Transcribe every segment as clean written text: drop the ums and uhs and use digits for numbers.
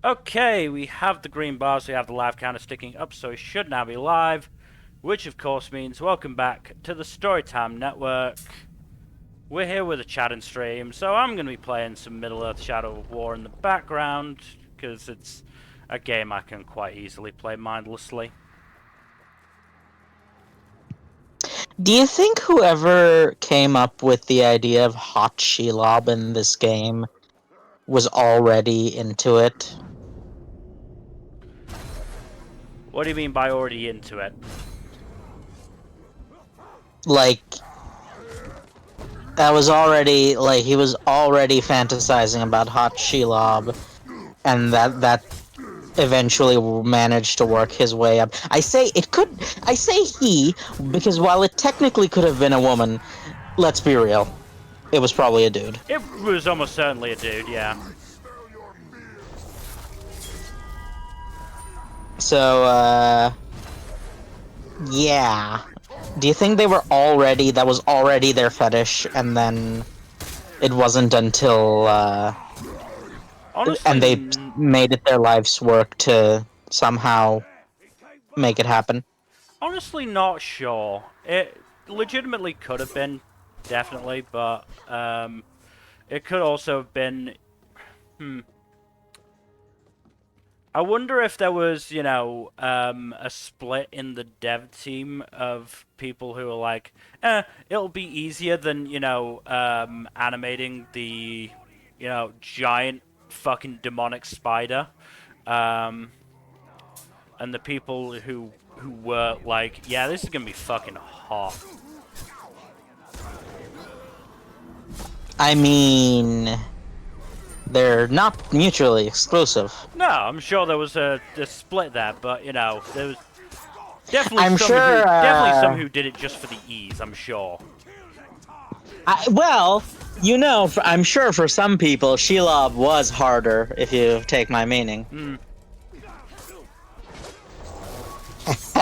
Okay, we have the green bars, we have the live counter sticking up, so it should now be live. Which of course means welcome back to the Storytime Network. We're here with a chat and stream, so I'm going to be playing some Middle-earth Shadow of War in the background, because it's a game I can quite easily play mindlessly. Do you think whoever came up with the idea of Hot Shelob in this game was already into it? What do you mean by already into it? Like, he was already fantasizing about Hot Shelob, and that eventually managed to work his way up. I say he, because while it technically could have been a woman, let's be real, it was probably a dude. It was almost certainly a dude, yeah. So, yeah. Do you think that was already their fetish, and then it wasn't until, Honestly, and they made it their life's work to somehow make it happen? honestly not sure. It legitimately could have been, definitely, but, it could also have been... I wonder if there was, a split in the dev team of people who are like, it'll be easier than, animating the, giant fucking demonic spider. And the people who were like, yeah, this is gonna be fucking hot. I mean, they're not mutually exclusive. No, I'm sure there was a split there, but, there was definitely I'm some sure, who, definitely some who did it just for the ease, I'm sure. I'm sure for some people, Shelob was harder, if you take my meaning. It's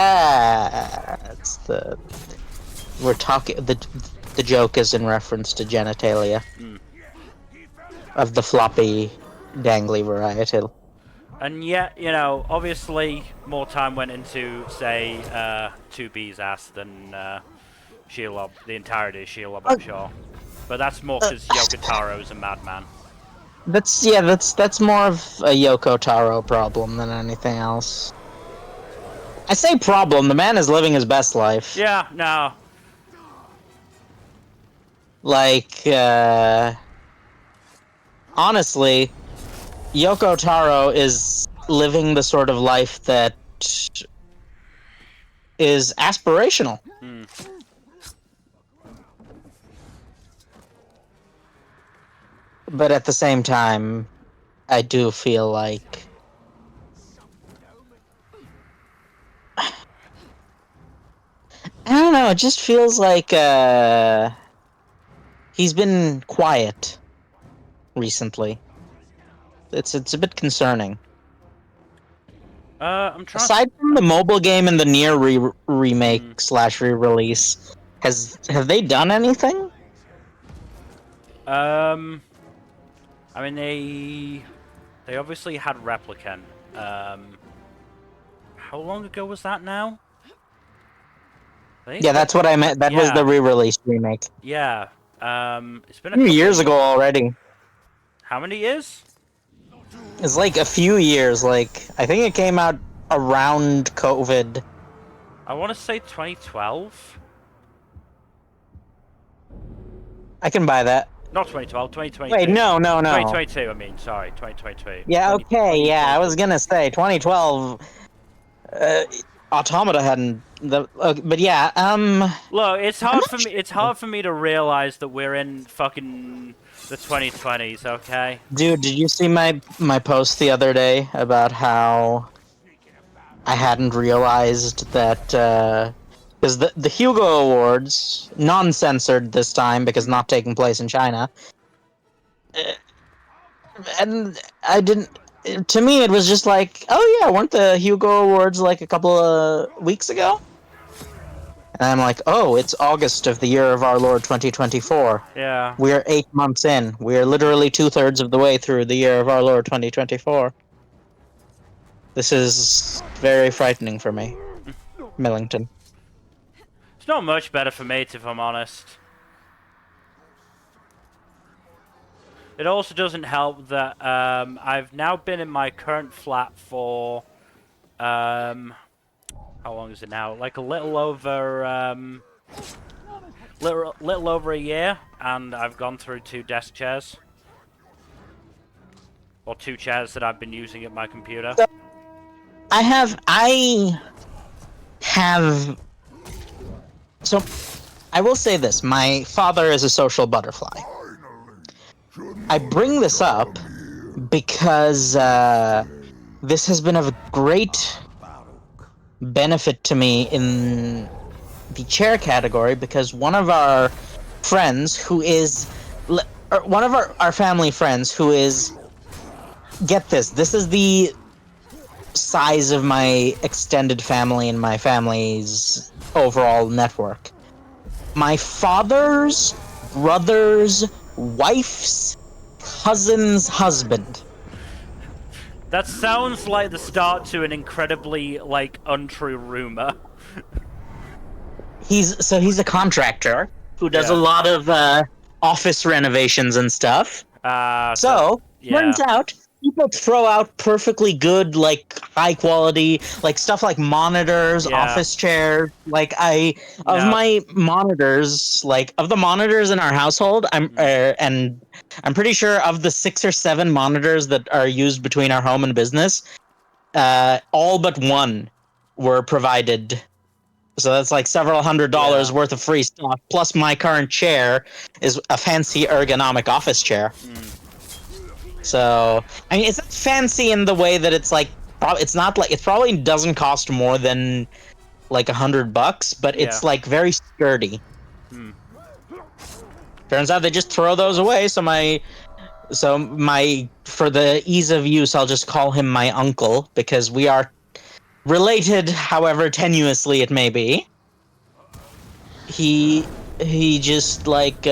we're talking. The joke is in reference to genitalia of the floppy, dangly variety. And yet, obviously more time went into, say, 2B's ass than Shelob, the entirety of Shelob, I'm sure. But that's more because Yoko Taro's a madman. That's more of a Yoko Taro problem than anything else. I say problem. The man is living his best life. Yeah, no. Like, honestly, Yoko Taro is living the sort of life that is aspirational. But at the same time, I do feel like I don't know, it just feels like he's been quiet recently. It's a bit concerning. I'm trying. Aside from the mobile game and the Nier remake / re-release, have they done anything? I mean, they obviously had Replicant. How long ago was that now? Yeah, that's what I meant. That was the re-release remake. Yeah. It's been a few couple years ago already. How many years? It's like a few years. Like, I think it came out around COVID. I want to say 2012. I can buy that. Not 2012, 2022. Wait, no. 2022, I mean, sorry, 2022. Yeah, okay, yeah, I was gonna say 2012. Automata hadn't. But yeah, Look, it's hard for me. It's hard for me to realize that we're in fucking the 2020s. Okay. Dude, did you see my post the other day about how I hadn't realized that because the Hugo Awards, non-censored this time because not taking place in China, and I didn't. To me, it was just like, oh yeah, weren't the Hugo Awards like a couple of weeks ago? And I'm like, oh, it's August of the year of our Lord 2024. Yeah. We're 8 months in. We're literally 2/3 of the way through the year of our Lord 2024. This is very frightening for me, Millington. It's not much better for me, if I'm honest. It also doesn't help that I've now been in my current flat for how long is it now? Like a little over little over a year, and I've gone through 2 desk chairs. Or 2 chairs that I've been using at my computer. So, I have so I will say this, my father is a social butterfly. I bring this up because this has been of great benefit to me in the chair category, because one of our friends who is one of our family friends who is, get this is the size of my extended family and my family's overall network. My father's brother's wife's cousin's husband. That sounds like the start to an incredibly, like, untrue rumor. He's a contractor who does a lot of office renovations and stuff. So turns out people throw out perfectly good, like, high quality, like, stuff like monitors, office chairs. Like, my monitors, like, of the monitors in our household, and I'm pretty sure of the 6 or 7 monitors that are used between our home and business, all but one were provided. So that's like several $100s worth of free stuff. Plus, my current chair is a fancy ergonomic office chair. So, I mean, it's not fancy in the way that it's like, it's not like, it probably doesn't cost more than like $100, but it's like very sturdy. Turns out they just throw those away. So for the ease of use, I'll just call him my uncle, because we are related, however tenuously it may be. He just like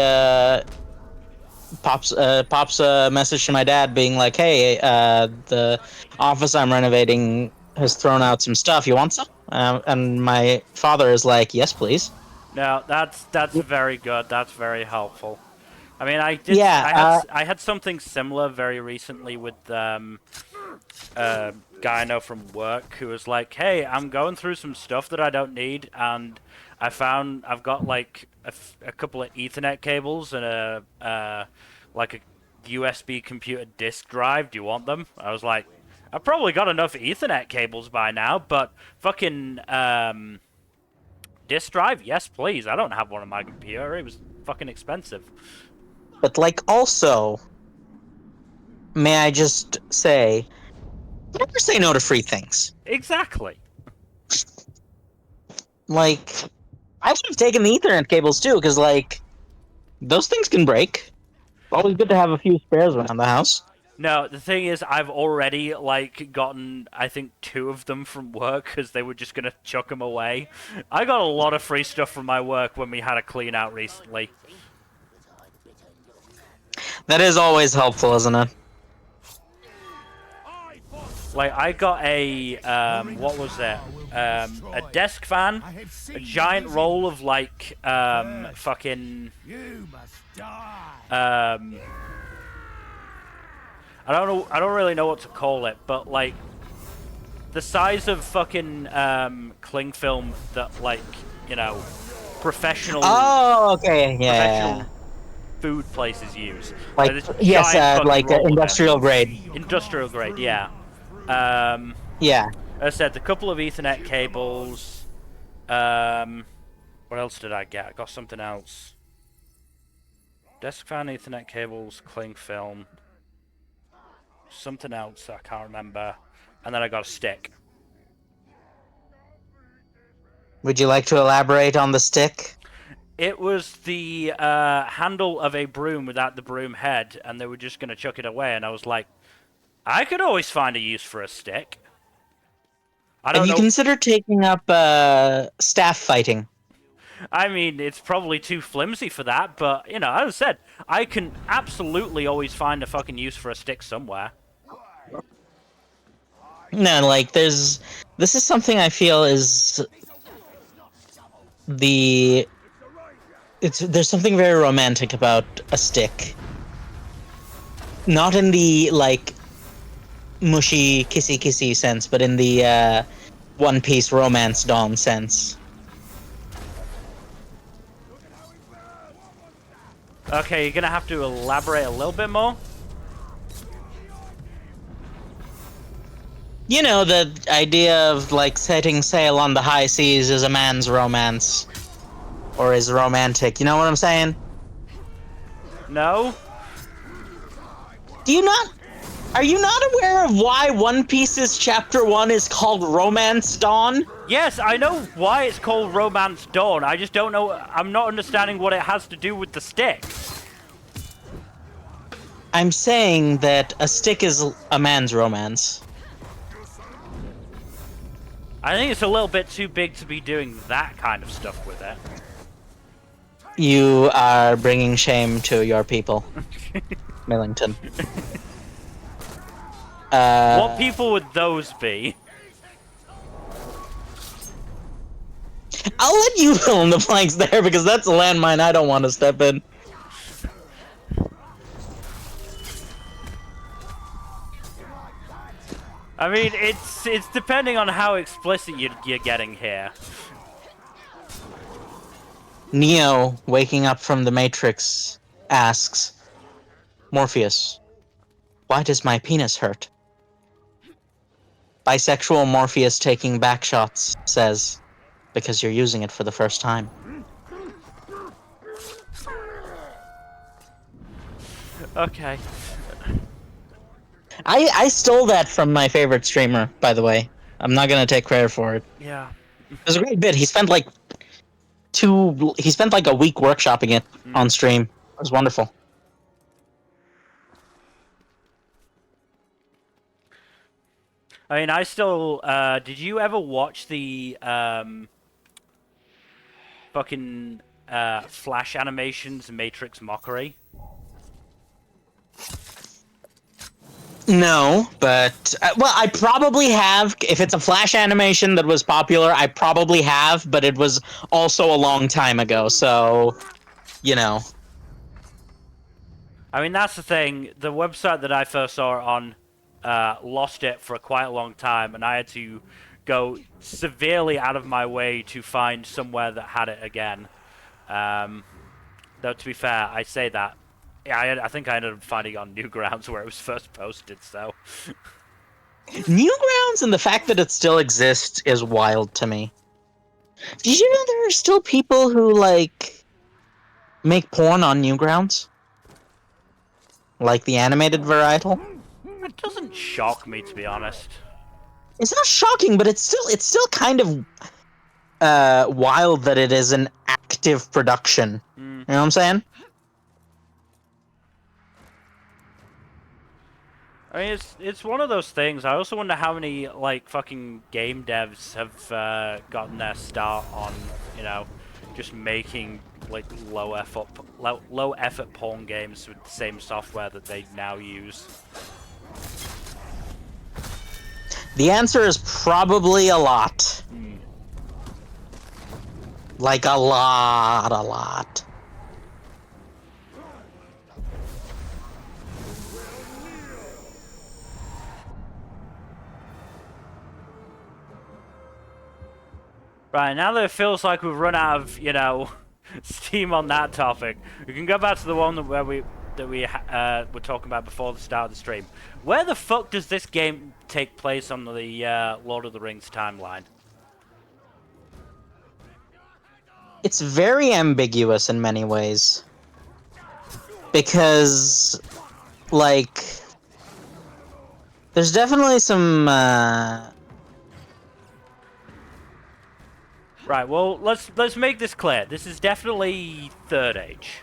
pops a message to my dad being like, "Hey, the office I'm renovating has thrown out some stuff. You want some?" And my father is like, "Yes, please." No, that's very good. That's very helpful. I mean, I had something similar very recently with a guy I know from work who was like, "Hey, I'm going through some stuff that I don't need, and I've got like a couple of Ethernet cables and like a USB computer disk drive. Do you want them?" I was like, "I've probably got enough Ethernet cables by now, but fucking disk drive, yes, please. I don't have one on my computer. It was fucking expensive." But, like, also, may I just say, never say no to free things. Exactly. Like, I would have taken the Ethernet cables too, because, like, those things can break. Always good to have a few spares around the house. No, the thing is, I've already, like, gotten, I think, 2 of them from work, because they were just gonna chuck them away. I got a lot of free stuff from my work when we had a clean out recently. That is always helpful, isn't it? Like, I got a, what was it? A desk fan, a giant roll of, like, fucking, I don't really know what to call it, but, like, the size of fucking, cling film that, like, you know, professional... Oh, okay, yeah. Professional food places use. Like, yes, like industrial grade. Industrial grade, yeah. Yeah. As I said, a couple of Ethernet cables. What else did I get? I got something else. Desk fan, Ethernet cables, cling film. Something else I can't remember. And then I got a stick. Would you like to elaborate on the stick? It was the handle of a broom without the broom head, and they were just going to chuck it away, and I was like, I could always find a use for a stick. Have you considered taking up staff fighting? I mean, it's probably too flimsy for that, but, you know, as I said, I can absolutely always find a fucking use for a stick somewhere. No, like this is something I feel is the there's something very romantic about a stick. Not in the like mushy kissy sense, but in the One Piece romance dawn sense. Okay, you're gonna have to elaborate a little bit more. You know, the idea of like setting sail on the high seas is a man's romance. Or is romantic. You know what I'm saying? No? Do you not? Are you not aware of why One Piece's Chapter 1 is called Romance Dawn? Yes, I know why it's called Romance Dawn. I just don't know. I'm not understanding what it has to do with the stick. I'm saying that a stick is a man's romance. I think it's a little bit too big to be doing that kind of stuff with it. You are bringing shame to your people, Millington. What people would those be? I'll let you fill in the blanks there because that's a landmine I don't want to step in. I mean, it's depending on how explicit you're getting here. Neo, waking up from the Matrix, asks, Morpheus, why does my penis hurt? Bisexual Morpheus taking back shots says, because you're using it for the first time. Okay. I stole that from my favorite streamer, by the way. I'm not gonna take credit for it. Yeah. It was a great bit. He spent like a week workshopping it on stream. It was wonderful. I mean, I still. Did you ever watch the fucking Flash animations Matrix Mockery? No, but well, I probably have. If it's a Flash animation that was popular, I probably have, but it was also a long time ago, so you know. I mean, that's the thing. The website that I first saw it on lost it for quite a long time, and I had to go severely out of my way to find somewhere that had it again. Though, to be fair, I say that. Yeah, I think I ended up finding it on Newgrounds where it was first posted, so... Newgrounds and the fact that it still exists is wild to me. Did you know there are still people who, like, make porn on Newgrounds? Like the animated varietal? It doesn't shock me, to be honest. It's not shocking, but it's still kind of wild that it is an active production. You know what I'm saying? I mean, it's one of those things. I also wonder how many, like, fucking game devs have gotten their start on, you know, just making, like, low effort porn games with the same software that they now use. The answer is probably a lot. Like a lot. Right, now that it feels like we've run out of, you know, steam on that topic, we can go back to the one where we were talking about before the start of the stream. Where the fuck does this game take place on the Lord of the Rings timeline? It's very ambiguous in many ways. Because, like, there's definitely some, Right, well, let's make this clear. This is definitely Third Age.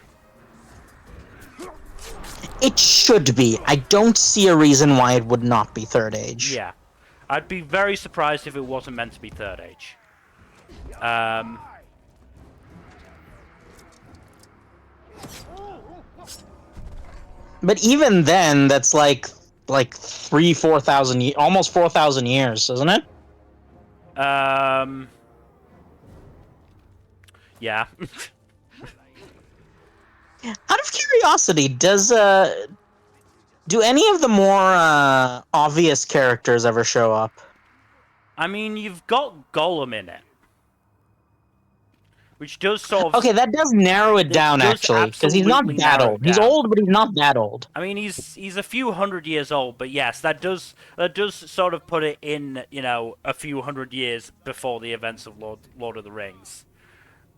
It should be. I don't see a reason why it would not be Third Age. Yeah. I'd be very surprised if it wasn't meant to be Third Age. But even then, that's like like 4,000, almost 4,000 years, isn't it? Yeah. Out of curiosity, do any of the more obvious characters ever show up? I mean, you've got Gollum in it, which does sort of. Okay, that does narrow it down does actually, because he's not absolutely that narrow it old. He's down. old, but he's not that old. I mean, he's a few hundred years old, but yes, that does sort of put it in, a few hundred years before the events of Lord of the Rings.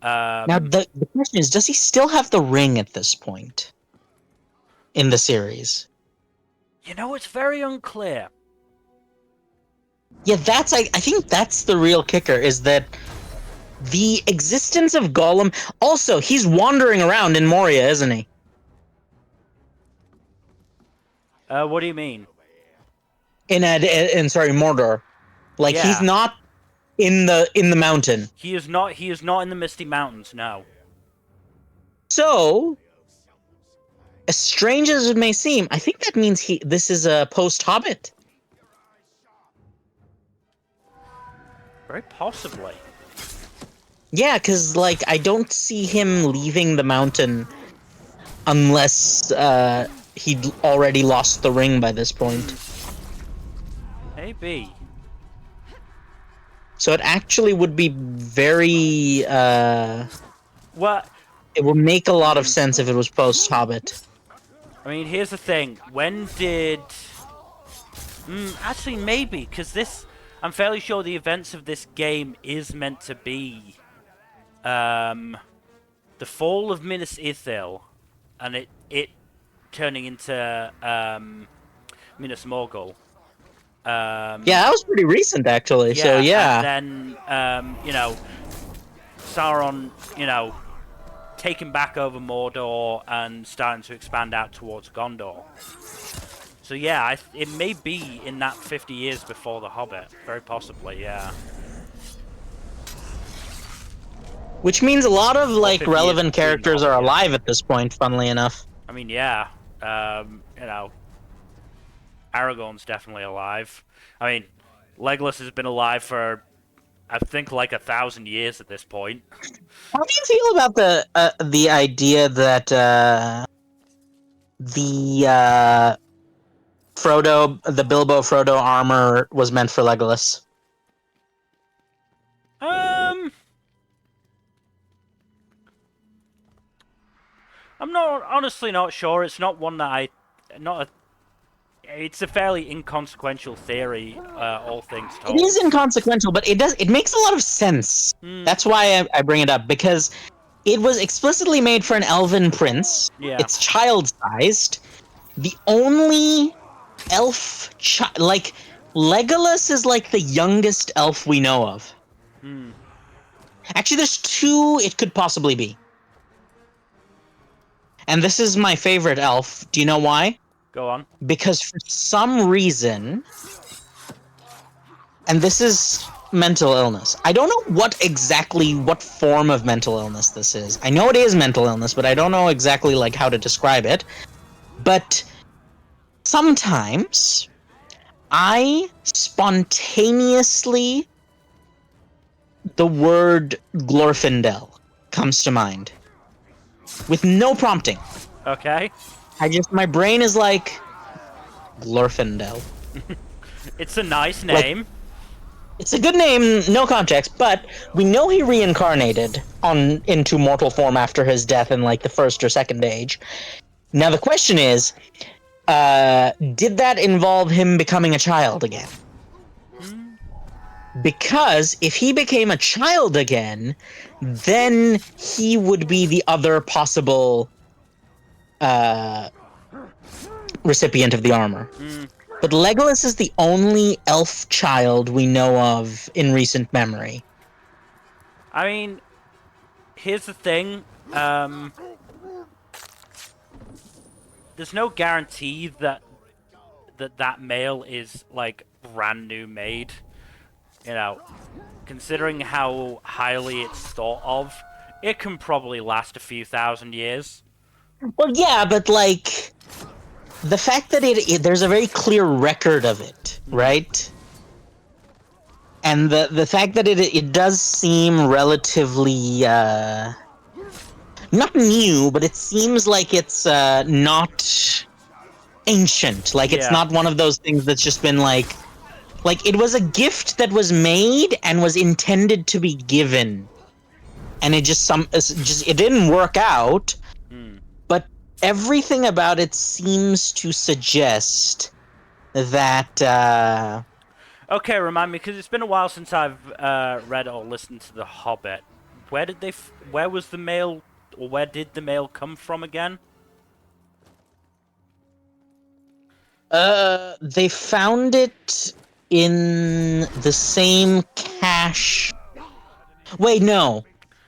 Now, the question is, does he still have the ring at this point in the series? It's very unclear. Yeah, I think that's the real kicker, is that the existence of Gollum. Also, he's wandering around in Moria, isn't he? What do you mean? In Mordor. Like, Yeah. he's not in the mountain. He is not in the Misty Mountains, no. So, as strange as it may seem, I think that means this is a post-Hobbit. Very possibly. Yeah, because, like, I don't see him leaving the mountain unless he'd already lost the ring by this point. Maybe. So it actually would be very... What? It would make a lot of sense if it was post-Hobbit. I mean, here's the thing. When did... actually, maybe, because this... I'm fairly sure the events of this game is meant to be... the fall of Minas Ithil, and it turning into Minas Morgul. Yeah, that was pretty recent, actually. Yeah, so yeah. And then Sauron, taking back over Mordor and starting to expand out towards Gondor. So yeah, it may be in that 50 years before The Hobbit, very possibly. Yeah. Which means a lot of, like, 50 relevant years characters between are all, yeah. alive at this point, funnily enough. I mean, yeah. Aragorn's definitely alive. I mean, Legolas has been alive for, I think, like 1,000 years at this point. How do you feel about the idea that the Bilbo Frodo armor was meant for Legolas? I'm honestly not sure. It's not one that it's a fairly inconsequential theory, all things told. It is inconsequential, but it makes a lot of sense. That's why I bring it up, because it was explicitly made for an elven prince. Yeah. It's child-sized. The only elf like, Legolas is like the youngest elf we know of. Actually, there's two it could possibly be. And this is my favorite elf. Do you know why? Go on. Because for some reason, and this is mental illness. I don't know what form of mental illness this is. I know it is mental illness, but I don't know exactly, like, how to describe it. But sometimes I spontaneously, the word Glorfindel comes to mind with no prompting. Okay. My brain is like, Glorfindel. It's a nice name. It's a good name, no context, but we know he reincarnated into mortal form after his death in, like, the first or second age. Now the question is, did that involve him becoming a child again? Because if he became a child again, then he would be the other possible recipient of the armor. But Legolas is the only elf child we know of in recent memory. I mean, here's the thing. There's no guarantee that male is, like, brand new made. Considering how highly it's thought of, it can probably last a few thousand years. Well, yeah, but, like, the fact that there's a very clear record of it, right? And the fact that it does seem relatively not new, but it seems like it's not ancient. Like it's Yeah. not one of those things that's just been like it was a gift that was made and was intended to be given, and it just it didn't work out. Hmm. But everything about it seems to suggest that Okay, remind me, because it's been a while since I've read or listened to The Hobbit. Where was the mail, or where did the mail come from again? they found it in the same cache. Wait, no,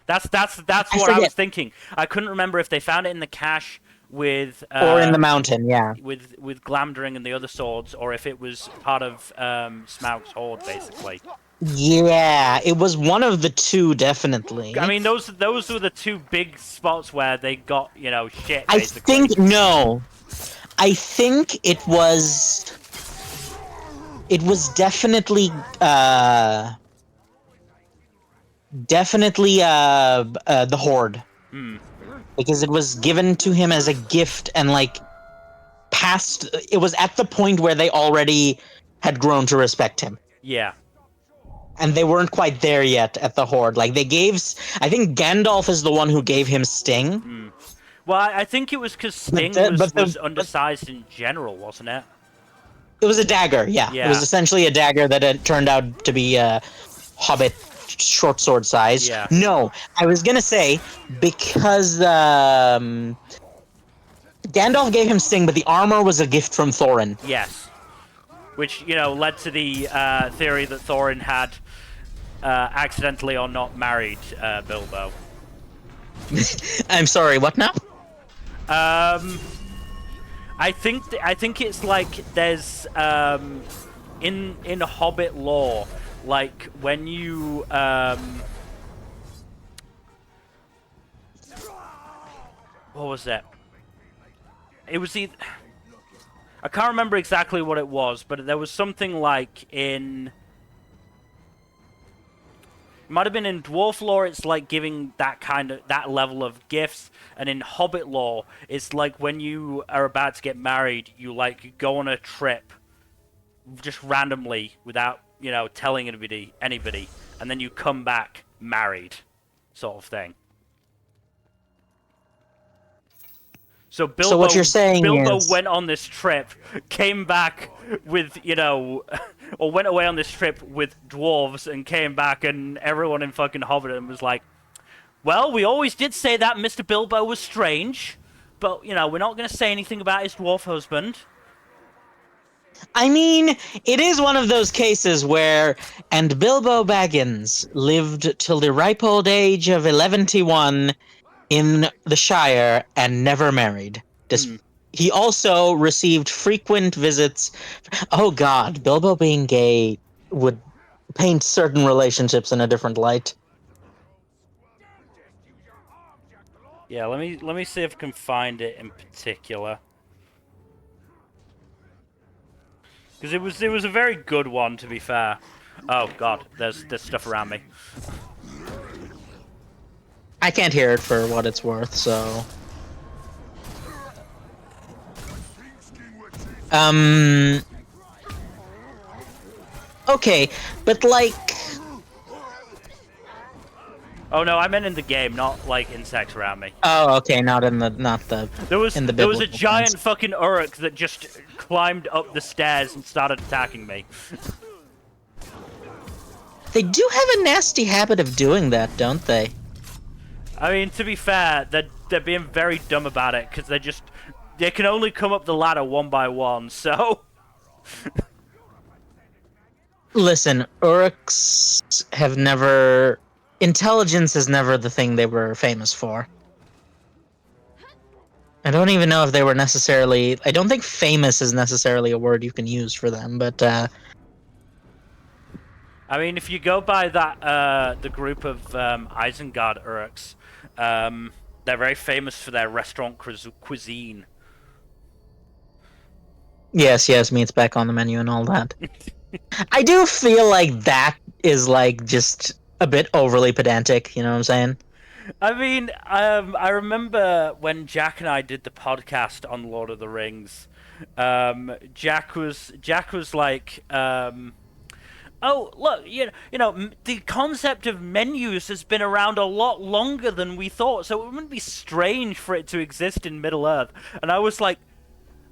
That's I what I forget. was thinking. I couldn't remember if they found it in the cache with Or in the mountain, yeah. with Glamdring and the other swords, or if it was part of Smaug's horde, basically. Yeah, it was one of the two, I definitely. mean, those were the two big spots where they got, shit, I basically. think no. I think it was definitely the horde, Hmm. because it was given to him as a gift and like past. It was at the point where they already had grown to respect him. Yeah. And they weren't quite there yet at the horde. Like they gave, I think Gandalf is the one who gave him Sting. Hmm. Well, I think it was because But Sting the, was but the was undersized in general, wasn't it? it was a dagger. Yeah, it was Yeah. essentially a dagger that had turned out to be a hobbit short sword size. Yeah. No, I was gonna say because Gandalf gave him Sting, but the armor was a gift from Thorin. Yes. Which, led to the theory that Thorin had accidentally or not married Bilbo. I'm sorry, what now? Um, I think it's like there's in Hobbit lore, like when you what was it? It was either I can't remember exactly what it was, but there was something like in. It might have been in dwarf lore. It's like giving that level of gifts, and in Hobbit lore, it's like when you are about to get married, you like go on a trip, just randomly without telling anybody, and then you come back married, sort of thing. So So what you're saying Bilbo is, went on this trip, came back with, or went away on this trip with dwarves and came back, and everyone in fucking Hobbiton was like, well, we always did say that Mr. Bilbo was strange, but, we're not going to say anything about his dwarf husband. I mean, it is one of those cases where, and Bilbo Baggins lived till the ripe old age of 11 in the Shire and never married. He also received frequent visits. Oh God, Bilbo being gay would paint certain relationships in a different light. Yeah, let me see if I can find it in particular. Because it was a very good one, to be fair. Oh God, there's stuff around me. I can't hear it for what it's worth, so. Okay, but like. Oh no, I meant in the game, not like insects around me. Oh, okay, not the. There was in the there was a biblical giant sense. fucking Uruk that just climbed up the stairs and started attacking me. They do have a nasty habit of doing that, don't they? I mean, to be fair, they're being very dumb about it because they can only come up the ladder one by one. So Listen, Uruks have never. Intelligence is never the thing they were famous for. I don't even know if they were necessarily. I don't think famous is necessarily a word you can use for them, but I mean, if you go by that the group of Isengard Uruks, they're very famous for their restaurant cuisine. Yes, meat's back on the menu and all that. I do feel like that is like just a bit overly pedantic. You know what I'm saying? I mean, I remember when Jack and I did the podcast on Lord of the Rings. Jack was like, "Oh, look, the concept of menus has been around a lot longer than we thought, so it wouldn't be strange for it to exist in Middle Earth." And I was like,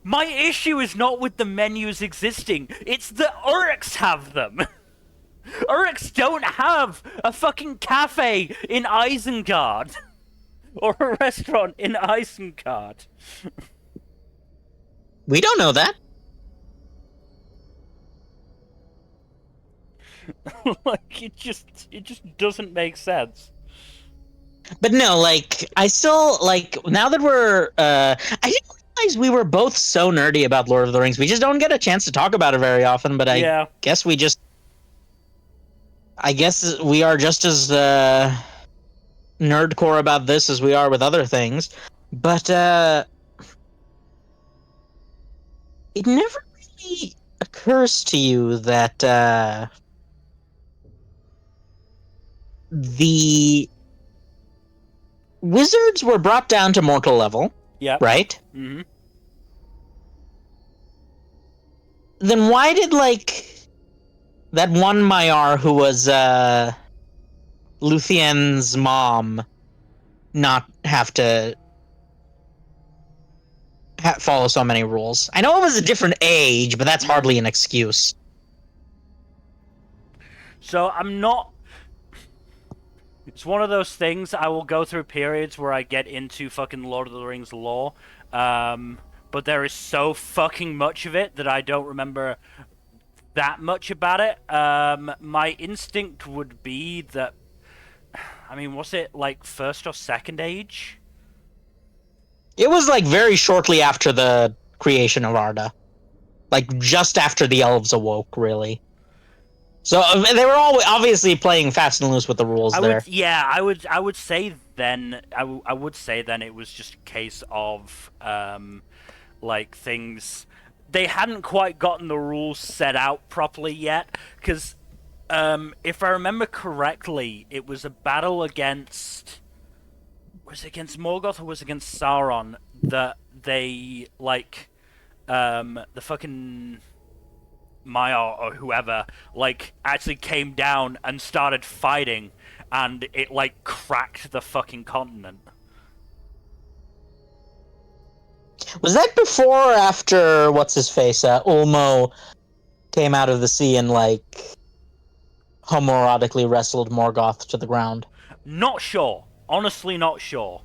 "My issue is not with the menus existing; it's that Uruks have them." Uruks don't have a fucking cafe in Isengard or a restaurant in Isengard. We don't know that. Like it just doesn't make sense. But no, like I still like now that we're I didn't realize we were both so nerdy about Lord of the Rings. We just don't get a chance to talk about it very often, but Yeah. guess we just I guess we are just as nerdcore about this as we are with other things. But it never really occurs to you that the wizards were brought down to mortal level, Yep. right? Mm-hmm. Then why did like that one Maiar who was Luthien's mom not have to follow so many rules? I know it was a different age, but that's hardly an excuse. So I'm not. It's one of those things. I will go through periods where I get into fucking Lord of the Rings lore, but there is so fucking much of it that I don't remember that much about it. My instinct would be that. I mean, was it like first or second age? It was like very shortly after the creation of Arda, like just after the elves awoke, really. So they were all obviously playing fast and loose with the rules I there. would, yeah, I would say then, I would say then it was just a case of, like things, they hadn't quite gotten the rules set out properly yet, because, if I remember correctly, it was a battle against, was it against Morgoth or was it against Sauron that they, like, the fucking Maiar or whoever, like, actually came down and started fighting, and it, like, cracked the fucking continent. Was that before or after what's his face? Ulmo came out of the sea and like homoerotically wrestled Morgoth to the ground. Not sure. Honestly, not sure.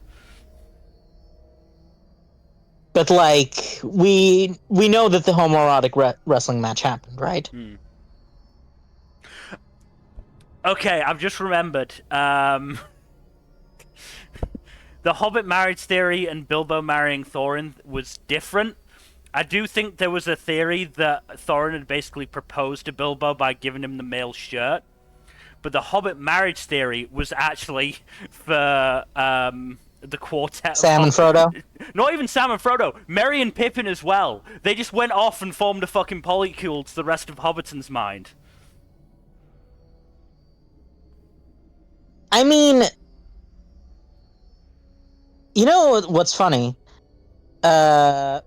But like we know that the homoerotic wrestling match happened, right? Okay, I've just remembered. The Hobbit marriage theory and Bilbo marrying Thorin was different. I do think there was a theory that Thorin had basically proposed to Bilbo by giving him the male shirt. But the Hobbit marriage theory was actually for the quartet. Sam and Frodo. Not even Sam and Frodo. Merry and Pippin as well. They just went off and formed a fucking polycule to the rest of Hobbiton's mind. I mean, you know what's funny? Sam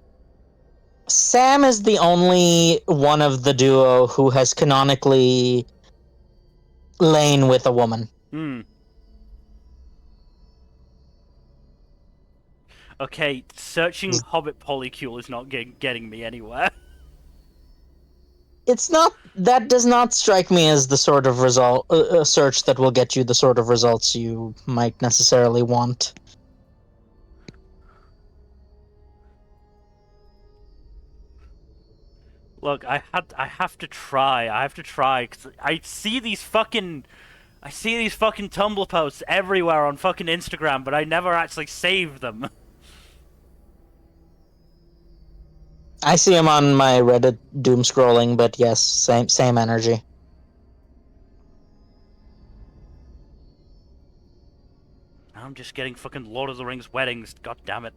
is the only one of the duo who has canonically lain with a woman. Okay, searching Hobbit polycule is not getting me anywhere. It's not, that does not strike me as the sort of result a search that will get you the sort of results you might necessarily want. Look, I have to try. I have to try because I see these fucking Tumblr posts everywhere on fucking Instagram, but I never actually save them. I see him on my Reddit doom scrolling, but yes, same energy. I'm just getting fucking Lord of the Rings weddings. God damn it.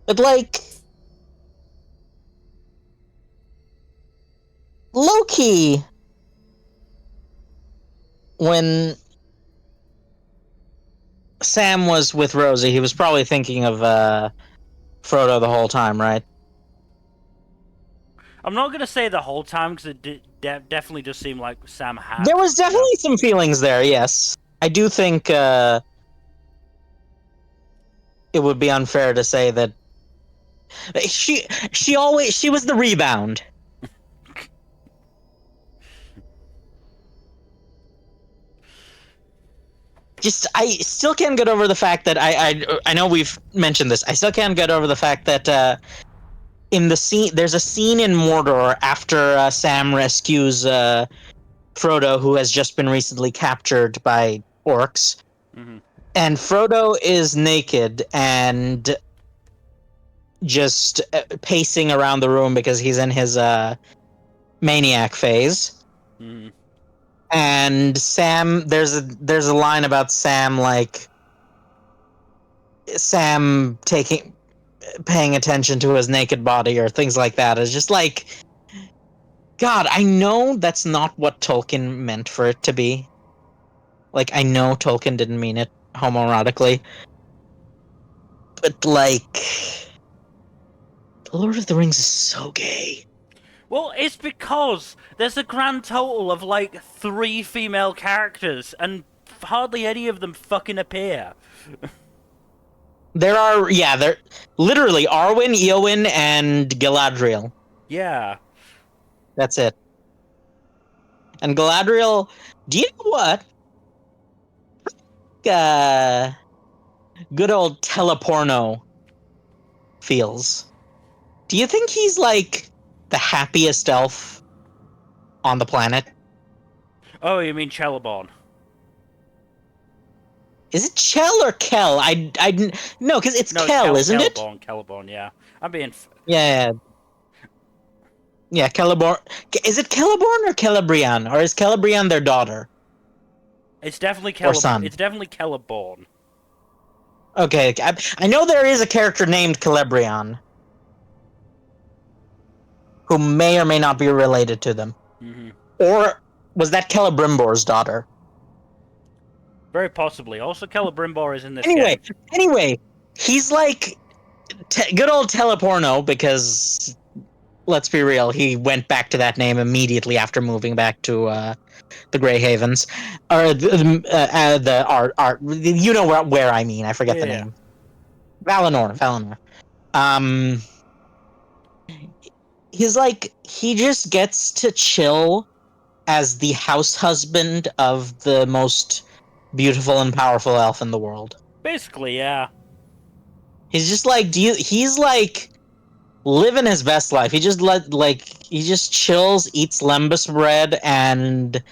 But like, low-key, when Sam was with Rosie, he was probably thinking of Frodo the whole time, right? I'm not gonna say the whole time because it definitely does seem like Sam had. There was definitely some feelings there, yes. I do think it would be unfair to say that she was the rebound. Just I still can't get over the fact that I know we've mentioned this. I still can't get over the fact that in the scene there's a scene in Mordor after Sam rescues Frodo, who has just been recently captured by orcs. Mm-hmm. And Frodo is naked and just pacing around the room because he's in his maniac phase. Mm-hmm. And Sam, there's a line about Sam, like Sam paying attention to his naked body or things like that. It's just like, God, I know that's not what Tolkien meant for it to be. Like, I know Tolkien didn't mean it homoerotically, but like, The Lord of the Rings is so gay. Well, it's because there's a grand total of like 3 female characters, and hardly any of them fucking appear. There literally Arwen, Eowyn, and Galadriel. Yeah. That's it. And Galadriel, do you know what? Good old teleporno feels. Do you think he's like the happiest elf on the planet? Oh, you mean Celeborn? Is it Chell or Kel? No, because it's Kel, isn't it? Celeborn, yeah. I'm being... Yeah. Yeah, Celeborn. Is it Celeborn or Celebrian? Or is Celebrian their daughter? It's definitely Or son? It's definitely Celeborn. Okay, I know there is a character named Celebrian who may or may not be related to them. Mm-hmm. Or was that Celebrimbor's daughter? Very possibly. Also, Celebrimbor is in this game. Anyway, he's like good old Teleporno because, let's be real, he went back to that name immediately after moving back to the Grey Havens, or the art. You know where I mean. I forget the name. Valinor. He's like, he just gets to chill as the house husband of the most beautiful and powerful elf in the world. Basically, yeah. He's just like, he's like living his best life. He just he just chills, eats lembas bread, and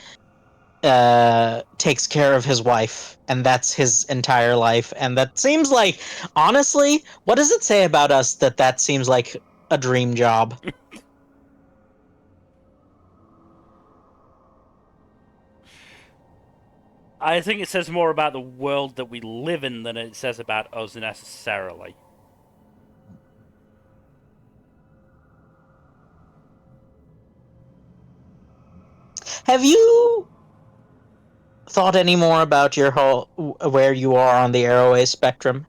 takes care of his wife, and that's his entire life. And that seems like, honestly, what does it say about us that seems like a dream job? I think it says more about the world that we live in than it says about us necessarily. Have you thought any more about your where you are on the Arrow spectrum?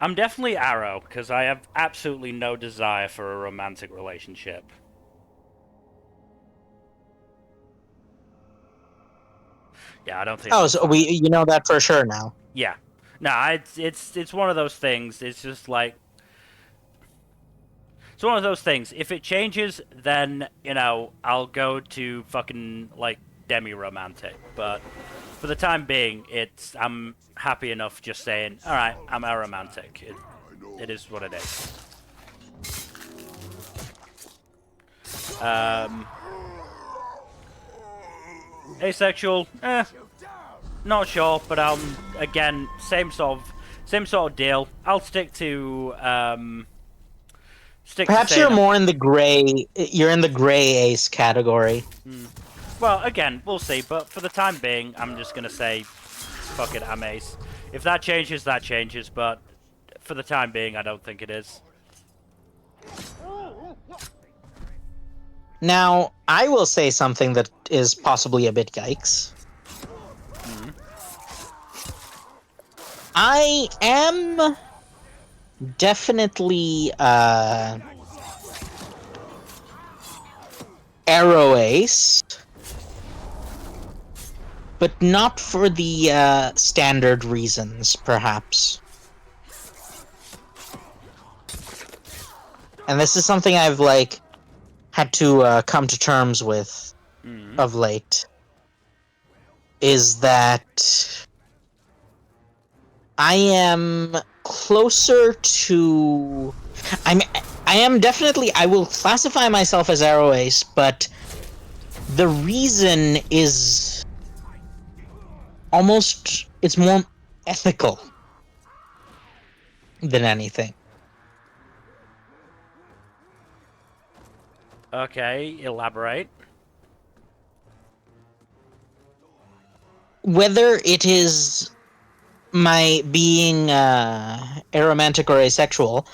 I'm definitely Arrow, because I have absolutely no desire for a romantic relationship. Yeah, I don't think. Oh, so you know that for sure now. Yeah, no, it's one of those things. It's just like, it's one of those things. If it changes, then I'll go to fucking like demi-romantic. But for the time being, I'm happy enough just saying, all right, I'm aromantic. It is what it is. Asexual, not sure, but again, same sort of deal. I'll stick to Perhaps you're more in the gray. You're in the gray ace category. Well, again, we'll see. But for the time being, I'm just gonna say, fuck it, I'm ace. If that changes, that changes. But for the time being, I don't think it is. Now, I will say something that is possibly a bit yikes. I am definitely Arrow Ace, but not for the standard reasons, perhaps. And this is something I've had to come to terms with of late. Is that I am closer to. I am definitely. I will classify myself as Arrow Ace, but the reason is almost. It's more ethical than anything. Okay, elaborate. Whether it is my being aromantic or asexual,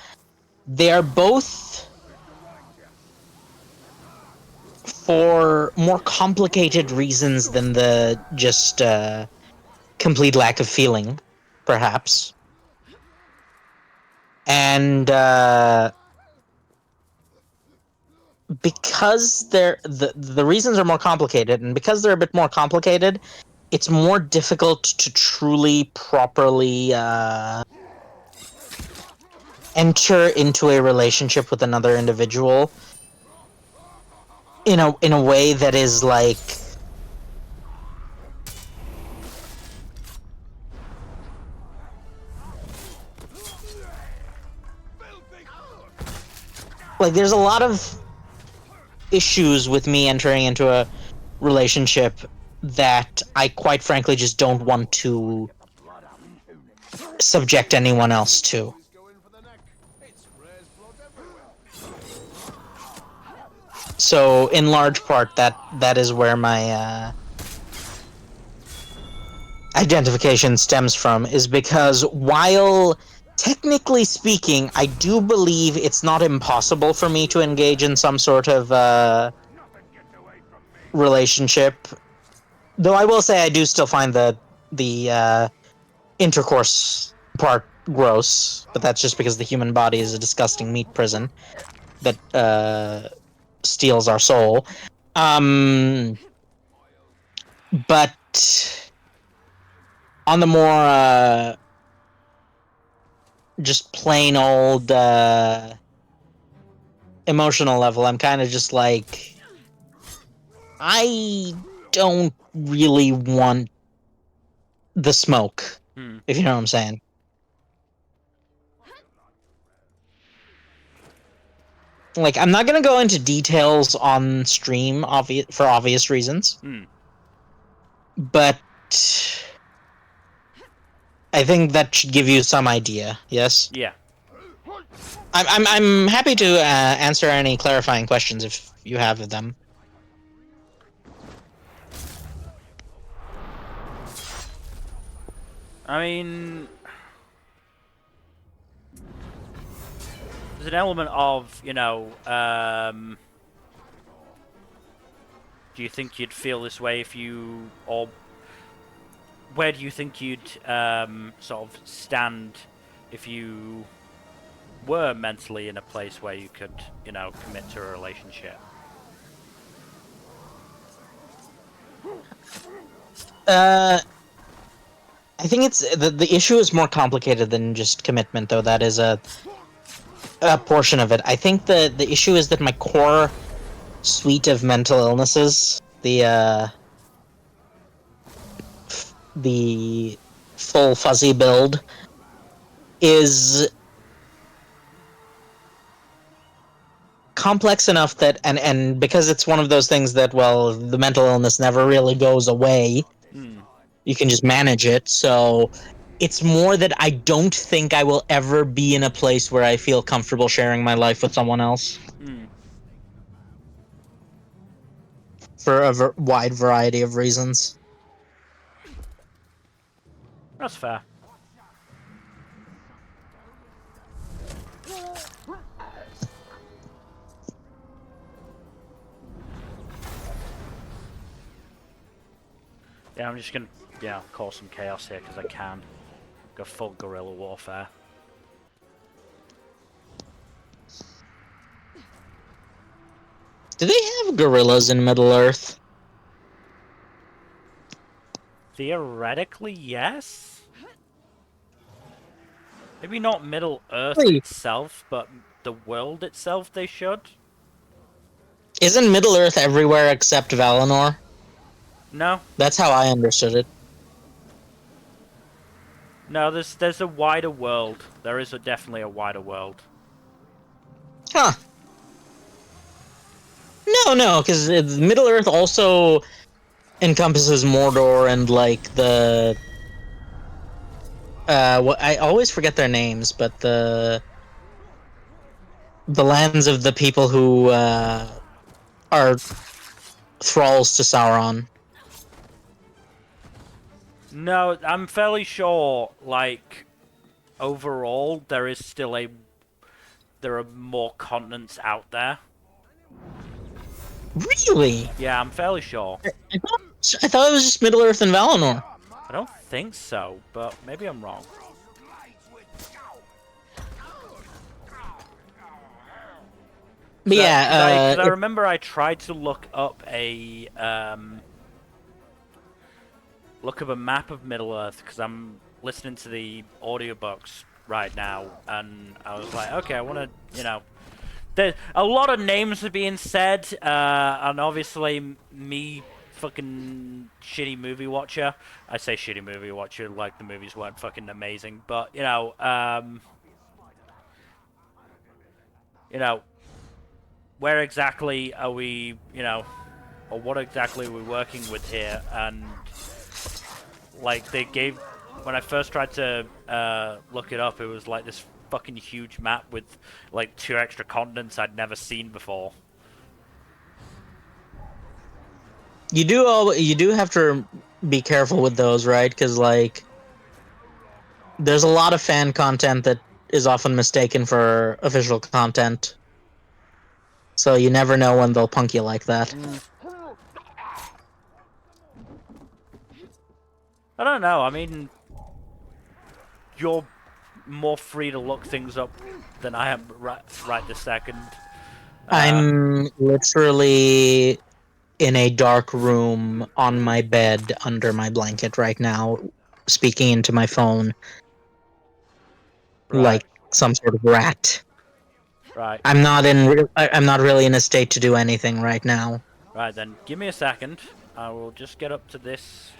they are both for more complicated reasons than the just complete lack of feeling, perhaps. And because the reasons are more complicated, and because they're a bit more complicated, it's more difficult to truly properly enter into a relationship with another individual in a way that is like there's a lot of issues with me entering into a relationship that I quite frankly just don't want to subject anyone else to. So in large part that is where my identification stems from, is because while technically speaking I do believe it's not impossible for me to engage in some sort of relationship, though I will say I do still find the intercourse part gross, but that's just because the human body is a disgusting meat prison that steals our soul. But on the more just plain old emotional level, I'm kind of just like, I don't really want the smoke, if you know what I'm saying. Like, I'm not gonna go into details on stream, for obvious reasons. But I think that should give you some idea. Yes. Yeah. I'm happy to answer any clarifying questions if you have them. I mean, there's an element of, you know, do you think you'd feel this way if you, or where do you think you'd sort of stand if you were mentally in a place where you could, you know, commit to a relationship? I think it's the issue is more complicated than just commitment, though. That is a portion of it. I think the issue is that my core suite of mental illnesses, the full fuzzy build, is complex enough that and because it's one of those things that, well, the mental illness never really goes away. You can just manage it. So it's more that I don't think I will ever be in a place where I feel comfortable sharing my life with someone else. For a wide variety of reasons. That's fair. Yeah, I'm just gonna, cause some chaos here because I can. Go full guerrilla warfare. Do they have gorillas in Middle Earth? Theoretically, yes. Maybe not Middle Earth Wait. itself, but the world itself they should. Isn't Middle Earth everywhere except Valinor? No, That's how I understood it. no. There's a wider world. There is definitely a wider world. Huh. No, because Middle Earth also encompasses Mordor and like the what I always forget their names, but the lands of the people who are thralls to Sauron. No, I'm fairly sure. Like overall, there are more continents out there. Really? Yeah, I'm fairly sure. I thought it was just Middle Earth and Valinor. I don't think so, but maybe I'm wrong. But yeah, I remember I tried to look up a map of Middle Earth because I'm listening to the audiobooks right now, and I was like, okay, I want to, there's a lot of names are being said, and obviously me, fucking shitty movie watcher. I say shitty movie watcher like the movies weren't fucking amazing, but where exactly are we, or what exactly are we working with here? And like they gave, when I first tried to look it up, it was like this fucking huge map with like 2 extra continents I'd never seen before. you do have to be careful with those, right? Because like there's a lot of fan content that is often mistaken for official content. So you never know when they'll punk you like that. I don't know. I mean, you're more free to look things up than I am right this second. I'm literally in a dark room on my bed under my blanket right now, speaking into my phone Right. like some sort of rat. Right. I'm not really in a state to do anything right now. Right then, give me a second. I will just get up to this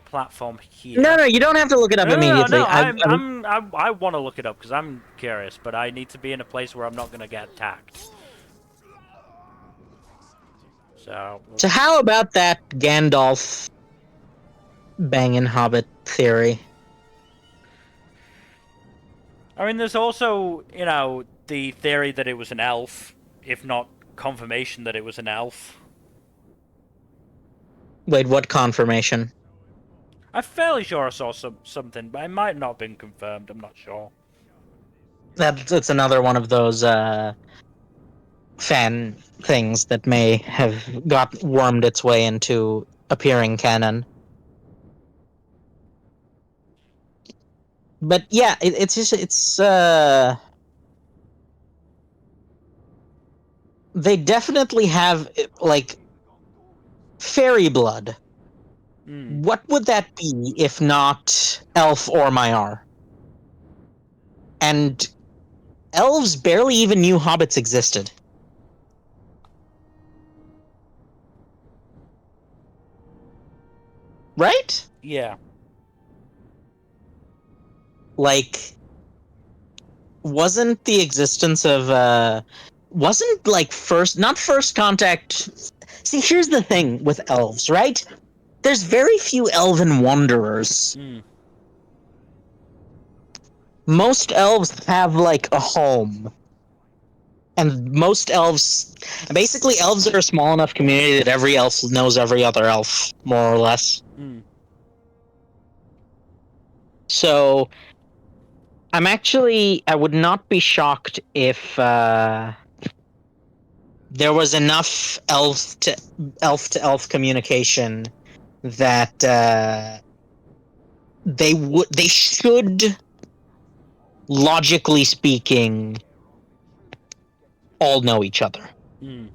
platform here. No, you don't have to look it up immediately. No, I want to look it up because I'm curious, but I need to be in a place where I'm not gonna get attacked. So how about that Gandalf banging Hobbit theory? I mean, there's also, the theory that it was an elf, if not confirmation that it was an elf. Wait, what confirmation? I'm fairly sure I saw something, but it might not have been confirmed. I'm not sure. That's another one of those fan things that may have wormed its way into appearing canon. But yeah, it's they definitely have like fairy blood. What would that be if not elf or Maiar? And elves barely even knew hobbits existed. Right? Yeah. Like, wasn't the existence of wasn't like not first contact. See, here's the thing with elves, right? There's very few elven wanderers. Most elves have like a home. And most elves, basically elves are a small enough community that every elf knows every other elf, more or less. So, I would not be shocked if there was enough elf communication that they should, logically speaking, all know each other. Hmm.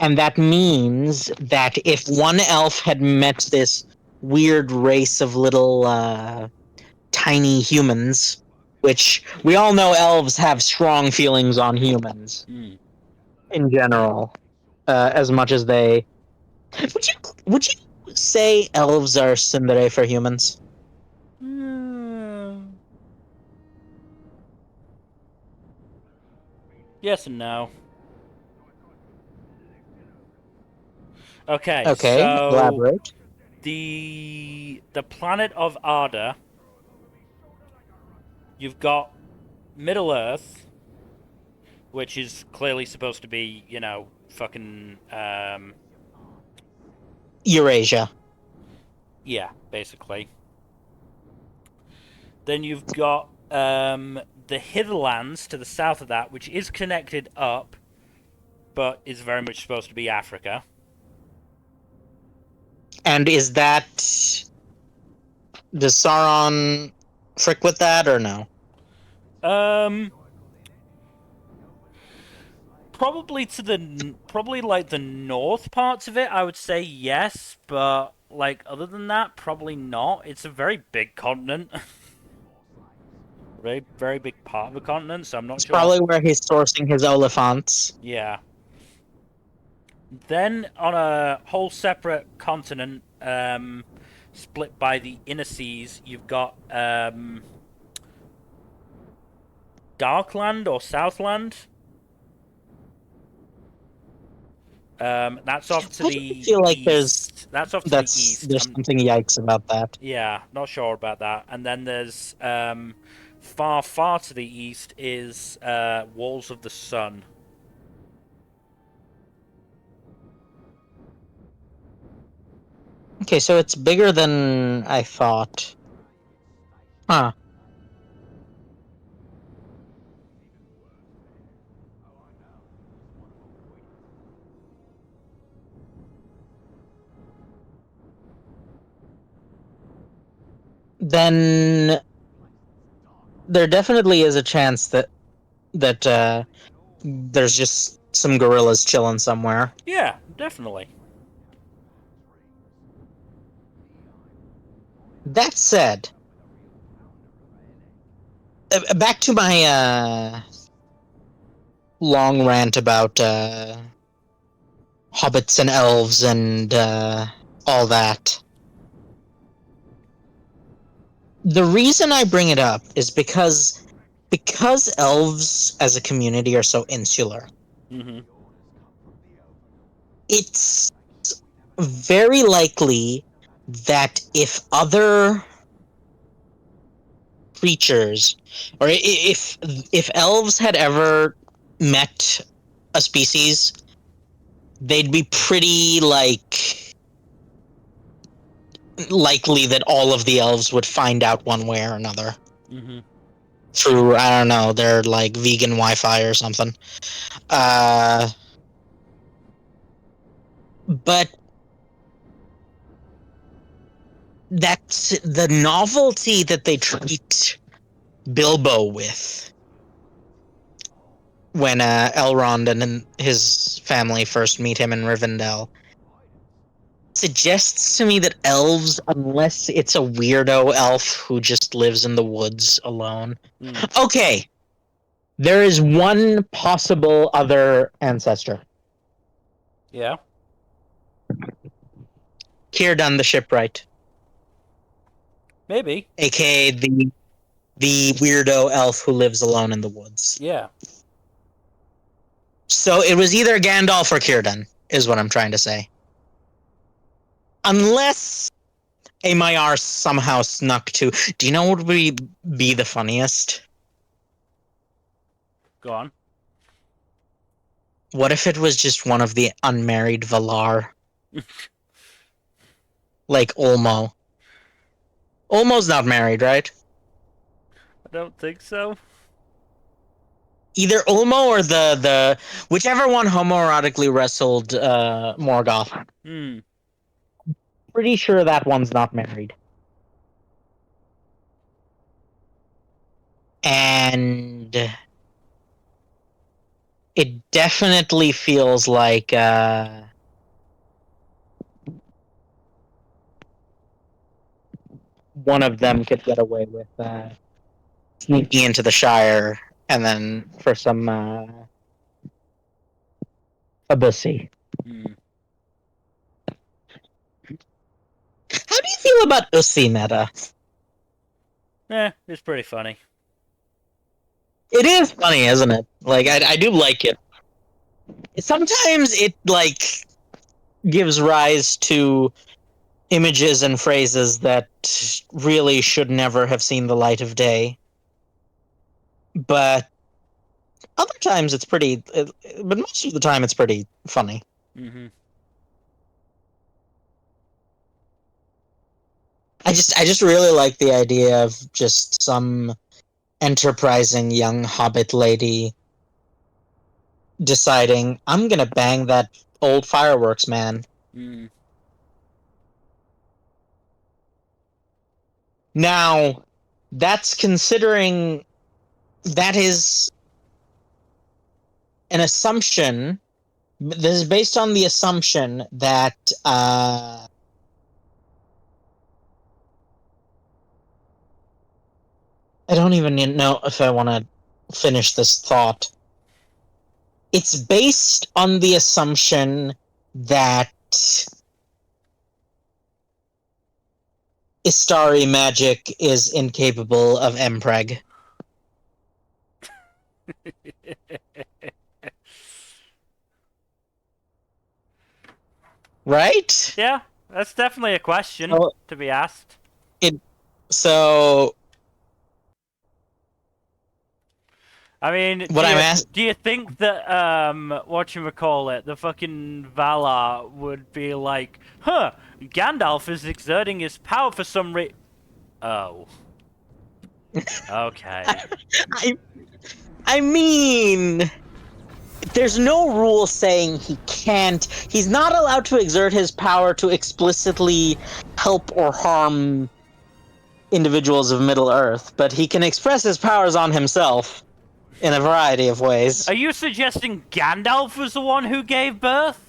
And that means that if one elf had met this weird race of little tiny humans, which we all know elves have strong feelings on humans Hmm. in general, as much as they. Would you say elves are tsundere for humans? Mm. Yes and no. Okay, Okay, so elaborate. the planet of Arda, you've got Middle Earth, which is clearly supposed to be, fucking Eurasia. yeah, basically. Then you've got the Hitherlands to the south of that, which is connected up, but is very much supposed to be Africa. And is that. Does Sauron frick with that or no? Um, probably like the north parts of it. I would say yes, but like other than that, probably not. It's a very big continent, very very big part of the continent. So I'm not It's sure. probably where he's sourcing his Oliphants. Yeah. Then on a whole separate continent, split by the inner seas, you've got Darkland or Southland. That's off to I do the feel like east. That's off to the east. there's something yikes about that. Yeah, not sure about that. And then there's far, far to the east is Walls of the Sun. Okay, so it's bigger than I thought. Huh. Then there definitely is a chance that there's just some gorillas chilling somewhere. Yeah, definitely. That said, back to my long rant about hobbits and elves and all that. The reason I bring it up is because elves as a community are so insular. Mm-hmm. It's very likely that if other creatures, or if elves had ever met a species, they'd be pretty likely that all of the elves would find out one way or another Mm-hmm. through, I don't know, their like vegan Wi-Fi or something. But that's the novelty that they treat Bilbo with when Elrond and his family first meet him in Rivendell suggests to me that elves, unless it's a weirdo elf who just lives in the woods alone. Mm. Okay, there is one possible other ancestor. Yeah. Círdan the Shipwright, Maybe. aka the weirdo elf who lives alone in the woods. Yeah. So it was either Gandalf or Círdan, is what I'm trying to say. Unless a Maiar somehow snuck to. Do you know what would be the funniest? Go on. What if it was just one of the unmarried Valar? Like Olmo. Ulmo's not married, right? I don't think so. Either Ulmo or the whichever one homoerotically wrestled Morgoth. Hmm. Pretty sure that one's not married. And it definitely feels like one of them could get away with sneaking into the Shire and then for some publicity. Hmm. How do you feel about Usi meta? It's pretty funny. It is funny, isn't it? Like I do like it. Sometimes it like gives rise to images and phrases that really should never have seen the light of day. But other times it's pretty but most of the time it's pretty funny. Mm-hmm. I just really like the idea of just some enterprising young hobbit lady deciding I'm gonna bang that old fireworks man. Mm. Now, that's considering that is an assumption. This is based on the assumption that I don't even know if I want to finish this thought. It's based on the assumption that Istari magic is incapable of Mpreg. Right? Yeah, that's definitely a question Oh, to be asked. so I mean, what I'm asking, do you think that whatchamacallit, the fucking Valar would be like, huh, Gandalf is exerting his power for some Oh. Okay. I mean, there's no rule saying he can't. He's not allowed to exert his power to explicitly help or harm individuals of Middle Earth, but he can express his powers on himself in a variety of ways. Are you suggesting Gandalf was the one who gave birth?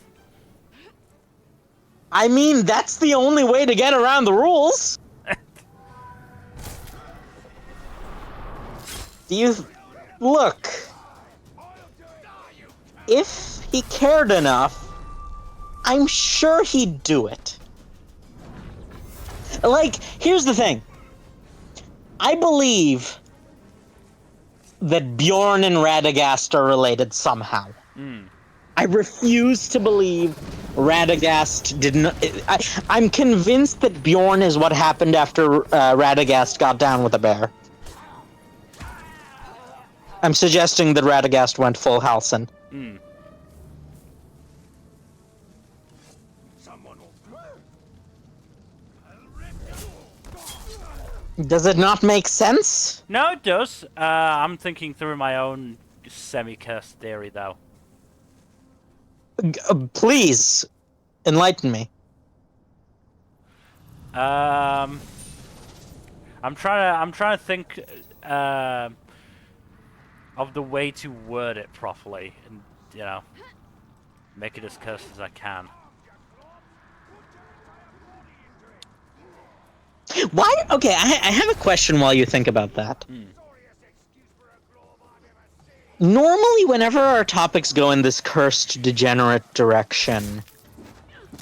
I mean, that's the only way to get around the rules. Do you look? If he cared enough, I'm sure he'd do it. Like, here's the thing. I believe that Bjorn and Radagast are related somehow. I refuse to believe Radagast didn't. I'm convinced that Bjorn is what happened after Radagast got down with a bear. I'm suggesting that Radagast went full Halsin. Does it not make sense? No, it does. I'm thinking through my own semi-cursed theory, though. Please, enlighten me. I'm trying to think of the way to word it properly, and make it as cursed as I can. Why? Okay, I have a question while you think about that. Normally, whenever our topics go in this cursed, degenerate direction,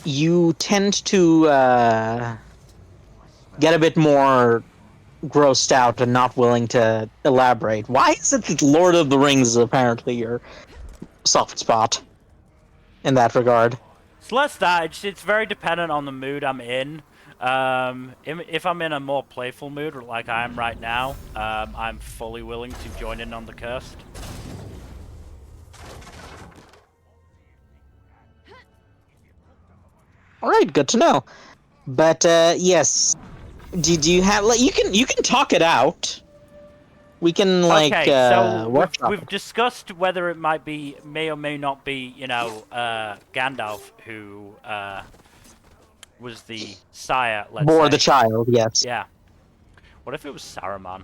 you tend to get a bit more grossed out and not willing to elaborate. Why is it that Lord of the Rings is apparently your soft spot in that regard? It's less that, it's very dependent on the mood I'm in. If I'm in a more playful mood, like I am right now, I'm fully willing to join in on the cursed. Alright, good to know. But, yes. Do you have like you can talk it out? We can like Okay, so workshop we've it. discussed whether it may or may not be, Gandalf who was the sire, let's Bore the say. child, yes. Yeah. What if it was Saruman?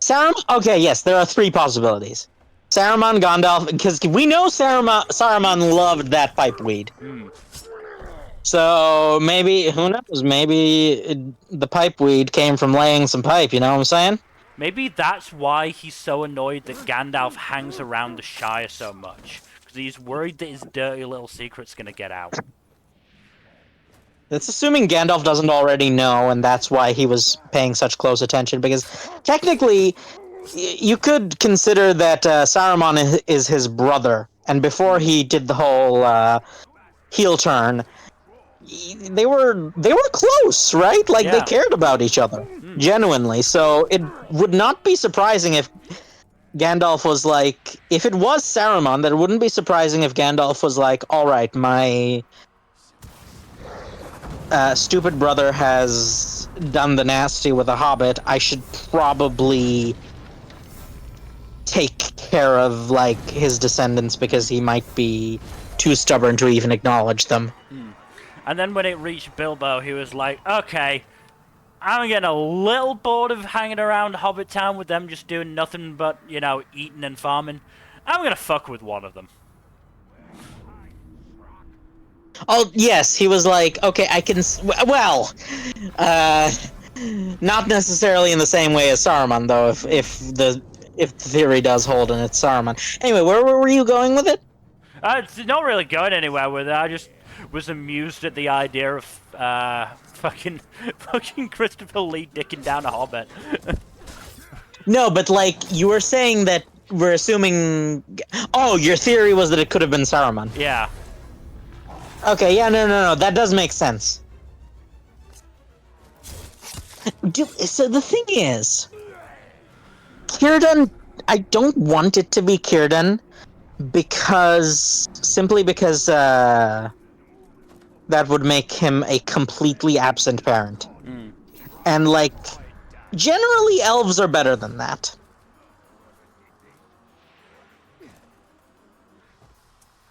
Saruman. Okay, yes, there are three possibilities. Saruman, Gandalf, because we know Saruman loved that pipeweed. Hmm. So maybe who knows? Maybe the pipeweed came from laying some pipe. You know what I'm saying? Maybe that's why he's so annoyed that Gandalf hangs around the Shire so much. Because he's worried that his dirty little secret's gonna get out. That's assuming Gandalf doesn't already know, and that's why he was paying such close attention. Because technically, you could consider that Saruman is his brother, and before he did the whole heel turn, they were close, right? Like they Yeah. cared about each other genuinely. So it would not be surprising if Gandalf was like, if it was Saruman, that it wouldn't be surprising if Gandalf was like, all right, my stupid brother has done the nasty with a hobbit. I should probably take care of like his descendants because he might be too stubborn to even acknowledge them. And then when it reached Bilbo, he was like, okay, I'm getting a little bored of hanging around Hobbit Town with them just doing nothing but, eating and farming. I'm gonna fuck with one of them. Oh yes, he was like, okay, I can. Well, uh, not necessarily in the same way as Saruman, though. If the theory does hold and it's Saruman. Anyway, where were you going with it? It's not really going anywhere with it. I just was amused at the idea of fucking Christopher Lee dicking down a hobbit. No, but like you were saying that we're assuming. Oh, your theory was that it could have been Saruman. Yeah. Okay, yeah, no, that does make sense. So the thing is, Círdan, I don't want it to be Círdan simply because that would make him a completely absent parent. And like, generally elves are better than that.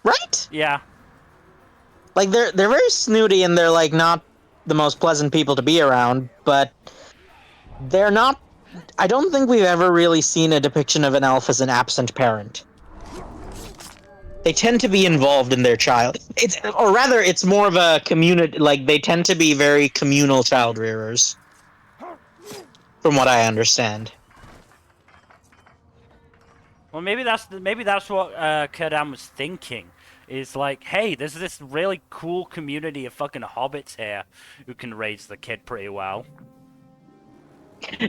Right? Yeah. Like they're very snooty and they're like not the most pleasant people to be around, but they're not. I don't think we've ever really seen a depiction of an elf as an absent parent. They tend to be involved in their child. Or rather, it's more of a community. Like they tend to be very communal child rearers, from what I understand. Well, maybe that's what Círdan was thinking. Is like, hey, there's this really cool community of fucking hobbits here who can raise the kid pretty well.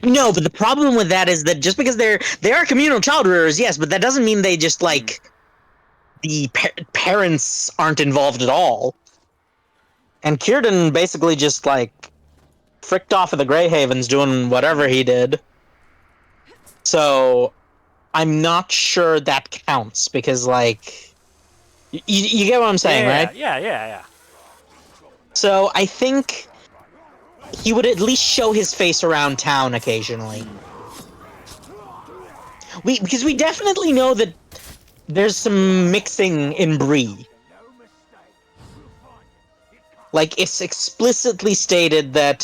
No, but the problem with that is that just because they are communal child rearers, yes, but that doesn't mean they just like the parents aren't involved at all. And Círdan basically just like fricked off of the Greyhavens doing whatever he did. So I'm not sure that counts because like you get what I'm saying, right? Yeah. So I think he would at least show his face around town occasionally. Because we definitely know that there's some mixing in Bree. Like, it's explicitly stated that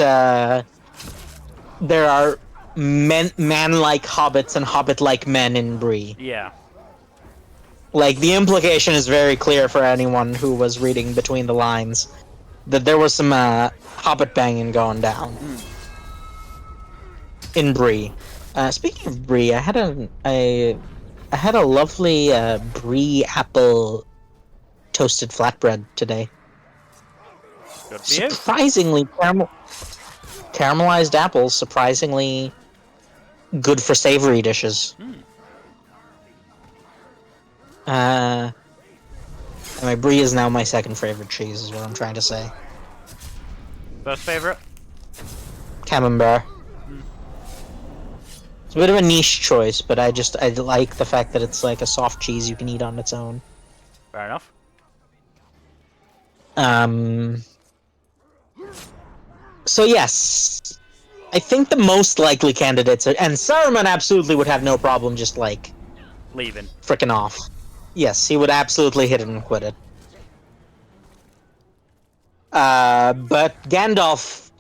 there are man-like hobbits and hobbit-like men in Bree. Yeah. Like, the implication is very clear for anyone who was reading between the lines. That there was some hobbit banging going down. In Bree. Speaking of Brie, I had a lovely Brie apple toasted flatbread today. Good for you. Surprisingly caramelized apples, surprisingly good for savory dishes. And my Brie is now my second favorite cheese, is what I'm trying to say. First favorite? Camembert. It's a bit of a niche choice, but I like the fact that it's like a soft cheese you can eat on its own. Fair enough. So yes, I think the most likely candidates are, and Saruman absolutely would have no problem just like Leaving. frickin' off. Yes, he would absolutely hit it and quit it. But Gandalf,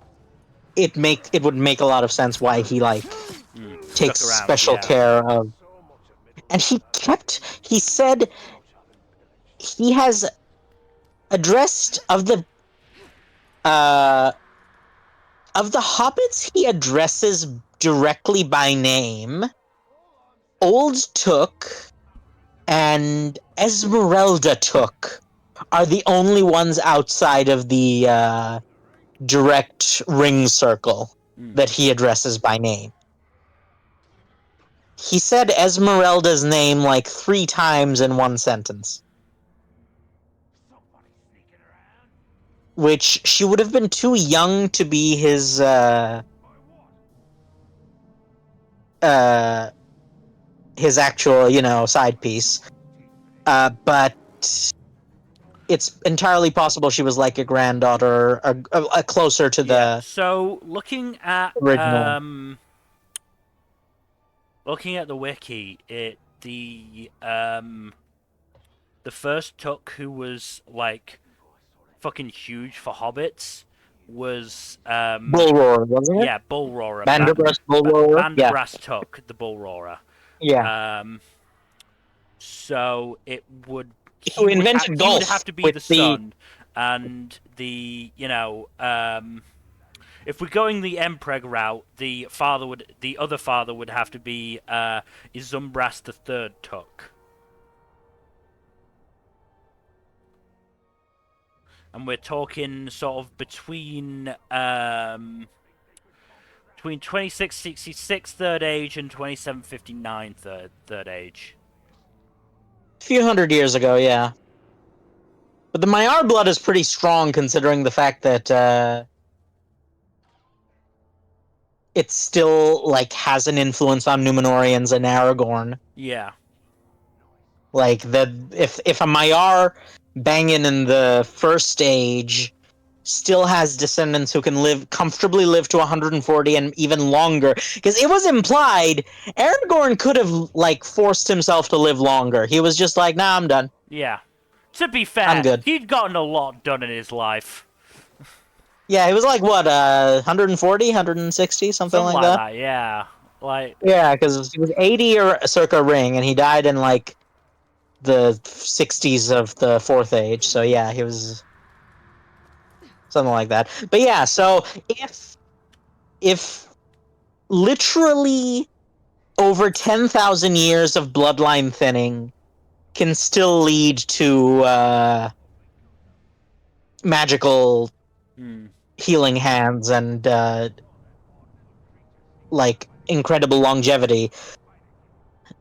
it would make a lot of sense why he like takes Stuck around, special yeah. care of, and he said he has addressed of the hobbits he addresses directly by name. Old Took and Esmeralda Took are the only ones outside of the direct ring circle that he addresses by name. He said Esmeralda's name like 3 times in one sentence. Which she would have been too young to be his actual, side piece. But it's entirely possible she was like a granddaughter, or closer to Yeah. the So looking at original. the wiki, the first Took who was like fucking huge for hobbits was Bull Roarer, wasn't it? yeah, Bull Roarer. Banderbreast Bull Roarer? Yeah. Banderbrast Took, the Bull Roarer. Yeah. So it would Who invented he would golf have to be with the son, and if we're going the Empreg route, the other father would have to be Izumbras the Third Took. And we're talking sort of between 2666 Third Age and 2759 Third Age. A few hundred years ago, yeah. But the Maiar blood is pretty strong considering the fact that it still like has an influence on Numenorians and Aragorn. Yeah. Like if a Maiar banging in the first age still has descendants who can comfortably live to 140 and even longer, because it was implied Aragorn could have like forced himself to live longer. He was just like, nah, I'm done. Yeah. To be fair, I'm good. He'd gotten a lot done in his life. Yeah, he was like what, 140, 160, something like that. Yeah. Like yeah, because he was 80 or circa Ring, and he died in like the 60s of the Fourth Age. So yeah, he was something like that. But yeah, so if literally over 10,000 years of bloodline thinning can still lead to magical healing hands and like incredible longevity,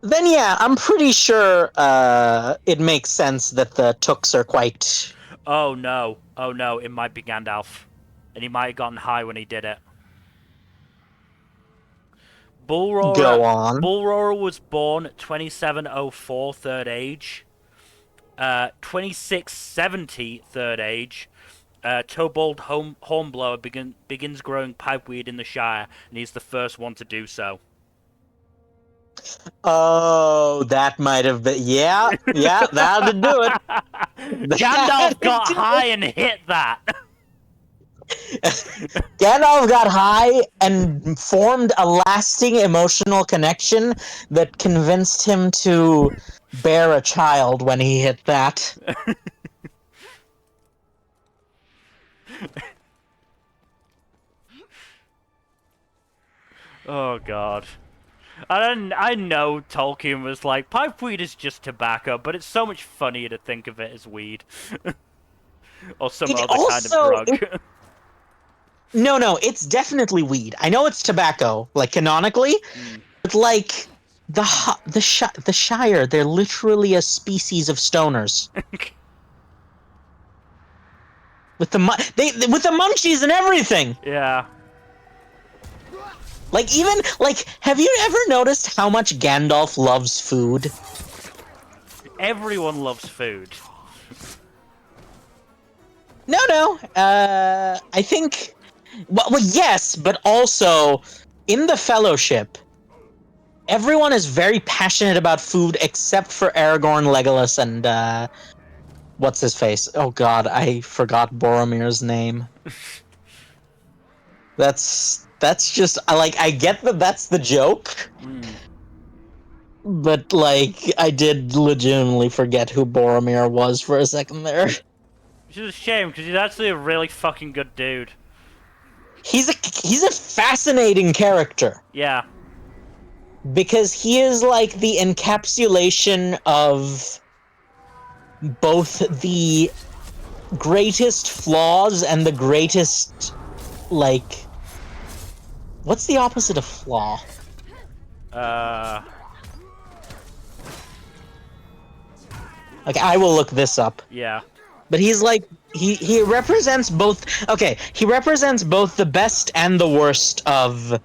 then yeah, I'm pretty sure it makes sense that the Tooks are quite... Oh no, it might be Gandalf. And he might have gotten high when he did it. Bull Roarer, Go on. Bull Roarer was born 2704 Third Age. 2670 Third Age. Tobold Hornblower begins growing pipeweed in the Shire, and he's the first one to do so. Oh, that might have been... Yeah, that'd do it. Gandalf got high and hit that. Gandalf got high and formed a lasting emotional connection that convinced him to bear a child when he hit that. Oh god. I know Tolkien was like, pipeweed is just tobacco, but it's so much funnier to think of it as weed. Or some other kind of drug. No, it's definitely weed. I know it's tobacco, like canonically, but like the Shire, they're literally a species of stoners. with the munchies and everything. Yeah. Like have you ever noticed how much Gandalf loves food? Everyone loves food. No. I think Well, yes, but also in the Fellowship, everyone is very passionate about food except for Aragorn, Legolas, and what's his face? Oh God, I forgot Boromir's name. That's just I get that that's the joke, Mm. but like I did legitimately forget who Boromir was for a second there. Which is a shame because he's actually a really fucking good dude. He's a fascinating character Yeah. because he is like the encapsulation of both the greatest flaws and the greatest like what's the opposite of flaw? Uh. Like I will look this up. Yeah. But he's like he represents both he represents both the best and the worst of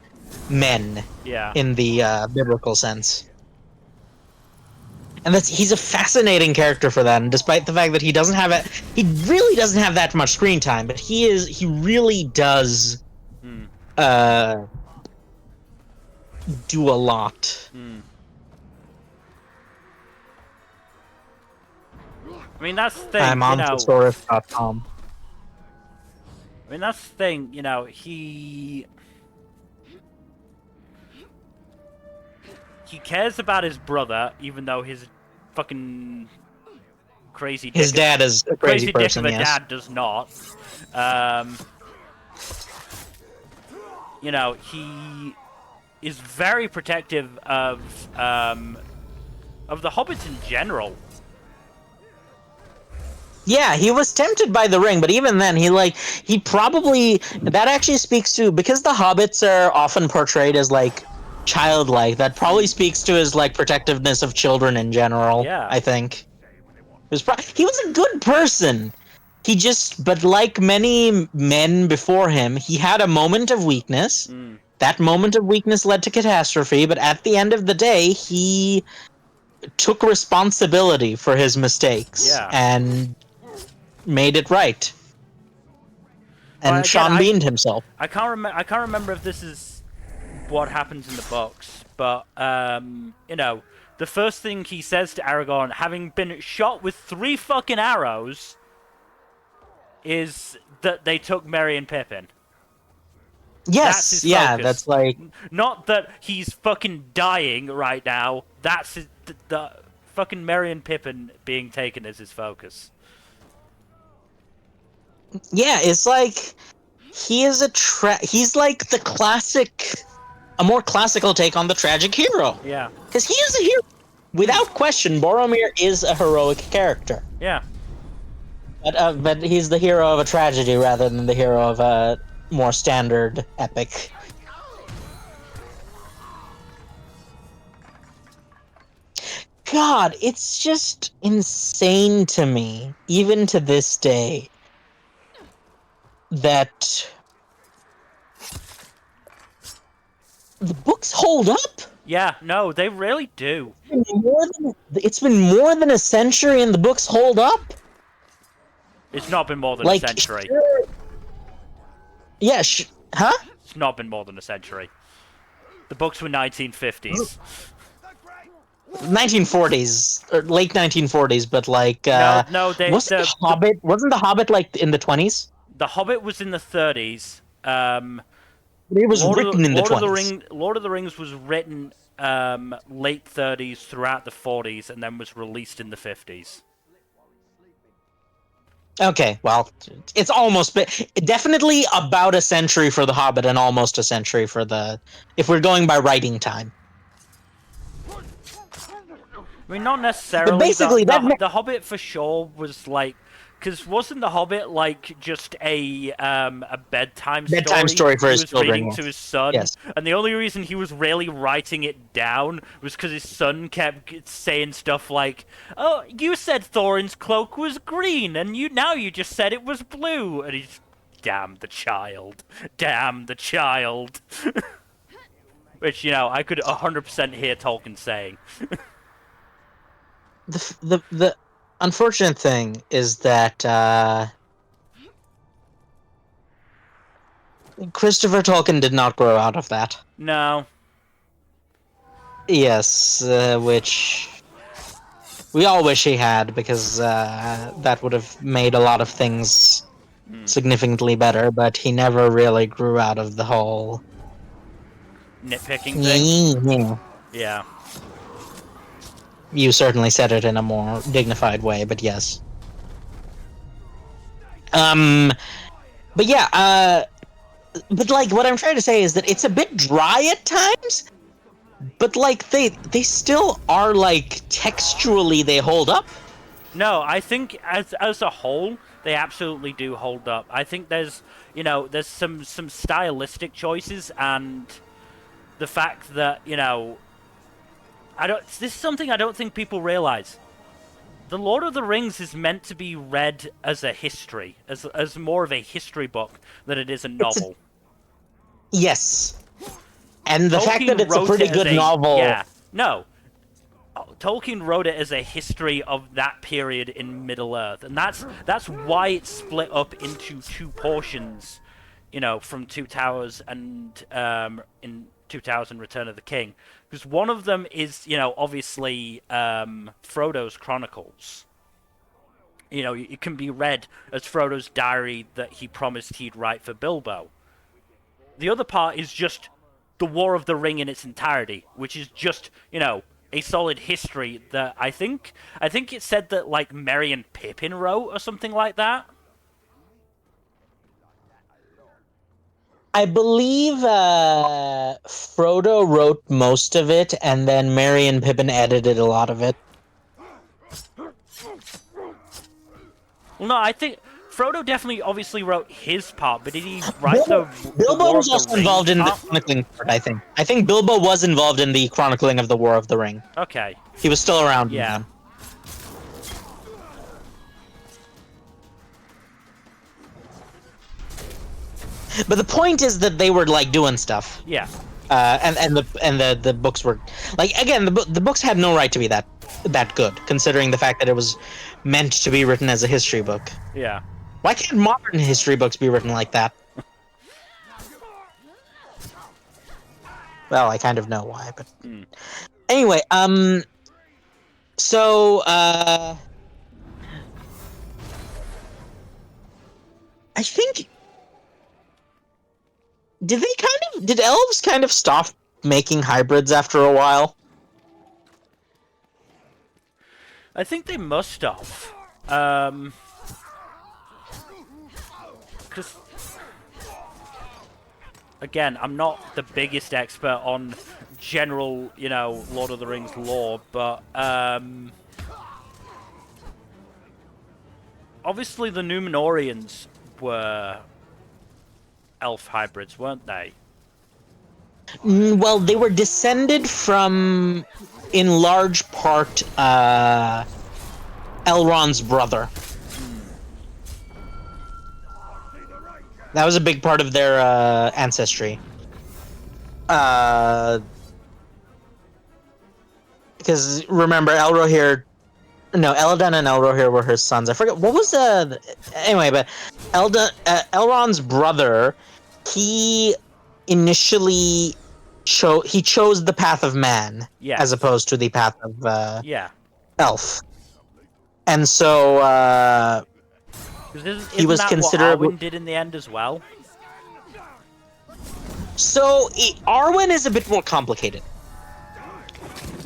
men Yeah. in the biblical sense. And he's a fascinating character for that, and despite the fact that he really doesn't have that much screen time, but he really does Hmm. uh do a lot. Hmm. I mean, that's the thing, I'm you on know. thesaurus.com. I mean, that's the thing, you know. He cares about his brother, even though his fucking crazy His dick, dad is a crazy dick person, of a yes. dad does not. Um, you know, he is very protective of the hobbits in general. Yeah, he was tempted by the ring, but even then, he probably that actually speaks to because the hobbits are often portrayed as like childlike. That probably speaks to his like protectiveness of children in general. Yeah. I think he was a good person. But like many men before him, he had a moment of weakness. Mm. That moment of weakness led to catastrophe, but at the end of the day, he took responsibility for his mistakes Yeah. and made it right. And But again, Sean Beaned himself. I can't remember if this is what happens in the books, but you know, the first thing he says to Aragorn, having been shot with 3 fucking arrows, is that they took Merry and Pippin. That's his Yes, yeah, focus. that's like Not that he's fucking dying right now. That's the fucking Merry and Pippin being taken as his focus. yeah, it's like he's like the classic, a more classical take on the tragic hero. Yeah. Because he is a hero. Without question, Boromir is a heroic character. Yeah. But he's the hero of a tragedy rather than the hero of a more standard epic. God, it's just insane to me, even to this day, that the books hold up. Yeah, no, they really do. It's been more than a century and the books hold up. It's not been more than Like, a century. sure. Yeah, huh? It's not been more than a century. The books were 1950s. 1940s, or late 1940s, but like No, wasn't the Hobbit like in the 20s? The Hobbit was in the 30s. It was written in the 20s. Lord of the Rings was written late 30s throughout the 40s, and then was released in the 50s. Okay, well, it's definitely about a century for the Hobbit, and almost a century for if we're going by writing time. I mean, not necessarily. But basically, the Hobbit for sure was like, because wasn't the Hobbit like just a bedtime story for his children, reading to his son? Yes. And the only reason he was really writing it down was because his son kept saying stuff like, "Oh, you said Thorin's cloak was green, and now you just said it was blue," and he's, damn the child, damn the child. Which, you know, I could 100% hear Tolkien saying. The unfortunate thing is that Christopher Tolkien did not grow out of that. No. Yes, which we all wish he had, because that would have made a lot of things significantly better, but he never really grew out of the whole Nitpicking thing. yeah. Yeah. You certainly said it in a more dignified way, but yes. But yeah, but like what I'm trying to say is that it's a bit dry at times, but like they still are like textually they hold up. No, I think as a whole, they absolutely do hold up. I think there's there's some stylistic choices and the fact that I don't. This is something I don't think people realize. The Lord of the Rings is meant to be read as a history, as more of a history book than it is a novel. Yes, and the fact that Tolkien it's a wrote pretty it good as a novel. yeah. No, Tolkien wrote it as a history of that period in Middle Earth, and that's why it's split up into two portions. From Two Towers and in Two Towers and Return of the King, because one of them is obviously Frodo's Chronicles. It can be read as Frodo's diary that he promised he'd write for Bilbo. The other part is just the War of the Ring in its entirety, which is just a solid history that I think it said that like Merry and Pippin wrote or something like that. I believe Frodo wrote most of it, and then Merry and Pippin edited a lot of it. Well, no, I think Frodo definitely obviously wrote his part, but did he write the Bilbo War was of the also Ring involved in the part? chronicling part, I think. I think Bilbo was involved in the chronicling of the War of the Ring. Okay. He was still around Yeah. then. But the point is that they were like doing stuff. Yeah. And the books were like, again, the books had no right to be that good, considering the fact that it was meant to be written as a history book. Yeah. Why can't modern history books be written like that? Well, I kind of know why, but anyway, so I think did elves kind of stop making hybrids after a while? I think they must have. Because again, I'm not the biggest expert on general, Lord of the Rings lore, but obviously the Númenóreans were elf hybrids, weren't they? Well, they were descended from, in large part, Elrond's brother. That was a big part of their ancestry. Because remember, Elladan and Elrohir were her sons. I forget what was anyway, but Elrond's brother, he initially chose the path of man, Yes. as opposed to the path of Yeah. elf, and so He was that considered- what Arwen did in the end as well? So Arwen is a bit more complicated.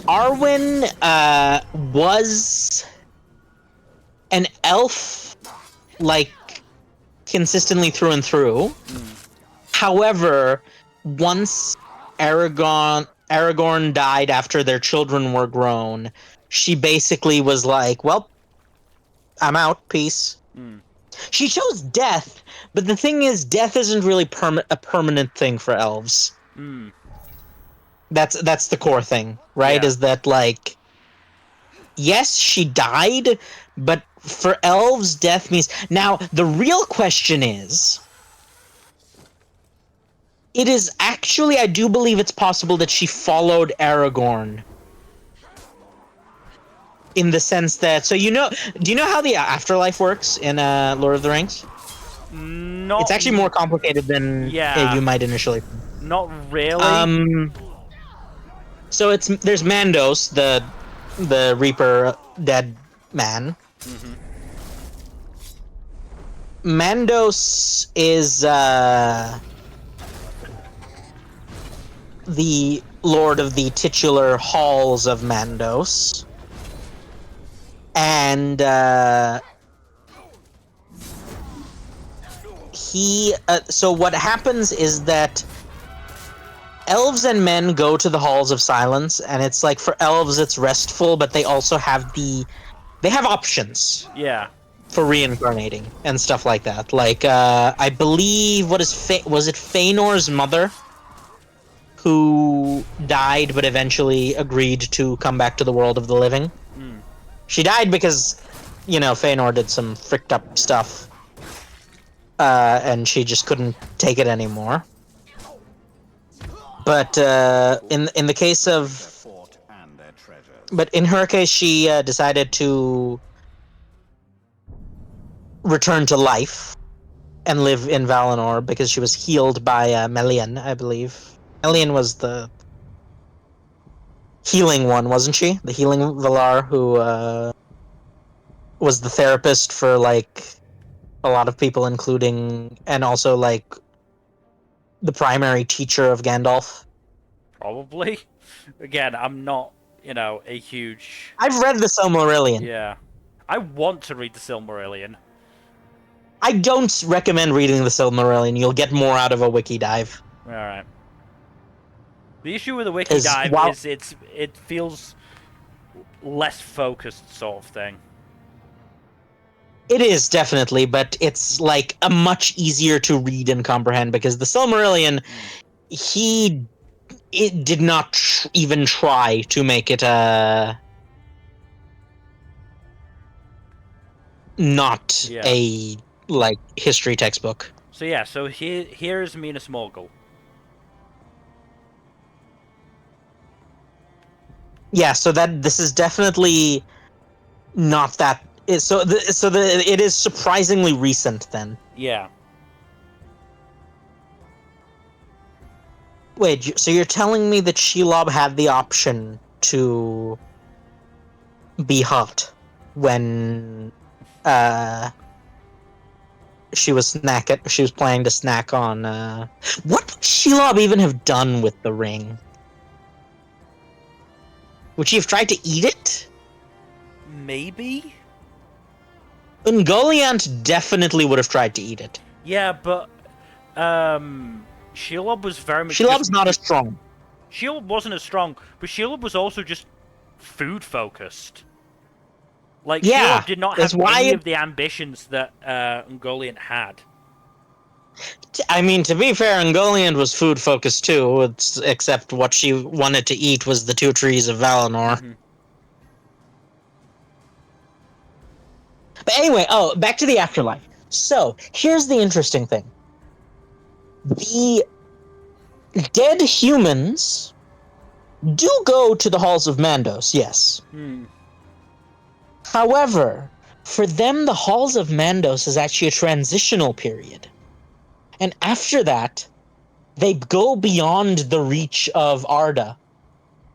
Arwen was an elf, like, consistently through and through. However, once Aragorn died after their children were grown, she basically was like, well, I'm out, peace. She chose death, but the thing is, death isn't really a permanent thing for elves. That's the core thing, right? Yeah. Is that, like, yes, she died, but for elves, death means... Now, the real question is... It is actually, I do believe it's possible that she followed Aragorn. In the sense that... So, do you know how the afterlife works in Lord of the Rings? Not. It's actually more complicated than Yeah. you might initially. Not really. So there's Mandos, the Reaper dead man. Hmm. Mandos is the lord of the titular halls of Mandos, and he. So what happens is that elves and men go to the halls of silence, and it's like for elves it's restful, but they also have they have options Yeah. for reincarnating and stuff like that. Like I believe was it Feanor's mother who died but eventually agreed to come back to the world of the living. Mm. She died because Feanor did some fricked up stuff. And she just couldn't take it anymore. But in the case of, but in her case, she decided to return to life and live in Valinor because she was healed by Melian, I believe. Melian was the healing one, wasn't she? The healing Valar who was the therapist for like a lot of people, including and also like the primary teacher of Gandalf. Probably. Again, I'm not, a huge. I've read the Silmarillion. Yeah. I want to read the Silmarillion. I don't recommend reading the Silmarillion. You'll get more out of a wiki dive. All right. The issue with the wiki dive is it feels less focused, sort of thing. It is definitely, but it's like a much easier to read and comprehend because the Silmarillion, it did not even try to make it not a like history textbook. So yeah, here's Minas Morgul. Yeah, so this is definitely not that. It is surprisingly recent then. Yeah. Wait, so you're telling me that Shelob had the option to be hot when she was planning to snack on what would Shelob even have done with the ring? Would she have tried to eat it? Maybe? Ungoliant definitely would have tried to eat it. Yeah, but Shelob was very much. Shelob's not as strong. Shelob wasn't as strong, but Shelob was also just food focused. Like, Shelob did not have any of the ambitions that Ungoliant had. I mean, to be fair, Ungoliant was food focused too, except what she wanted to eat was the two trees of Valinor. Mm-hmm. But anyway, back to the afterlife. So, here's the interesting thing. The dead humans do go to the halls of Mandos, yes. However, for them, the halls of Mandos is actually a transitional period. And after that, they go beyond the reach of Arda.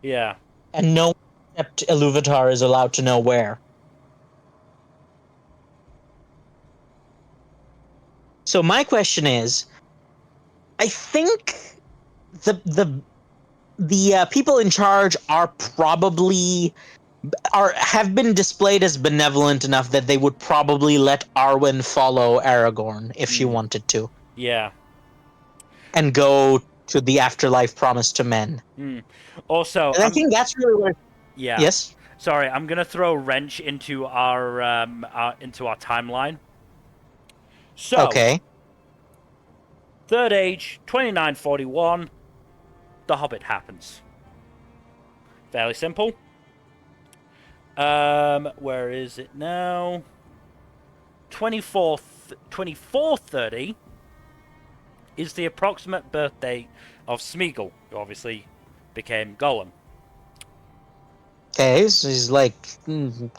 Yeah. And no one except Iluvatar is allowed to know where. So my question is, I think the people in charge are probably have been displayed as benevolent enough that they would probably let Arwen follow Aragorn if she wanted to. Yeah. And go to the afterlife promised to men. Also, and I think that's really where. Yeah. Yes. Sorry, I'm gonna throw a wrench into our timeline. So, okay. Third Age, 2941, The Hobbit happens. Fairly simple. Where is it now? 2430 is the approximate birthday of Smeagol, who obviously became Gollum. Okay, so he's like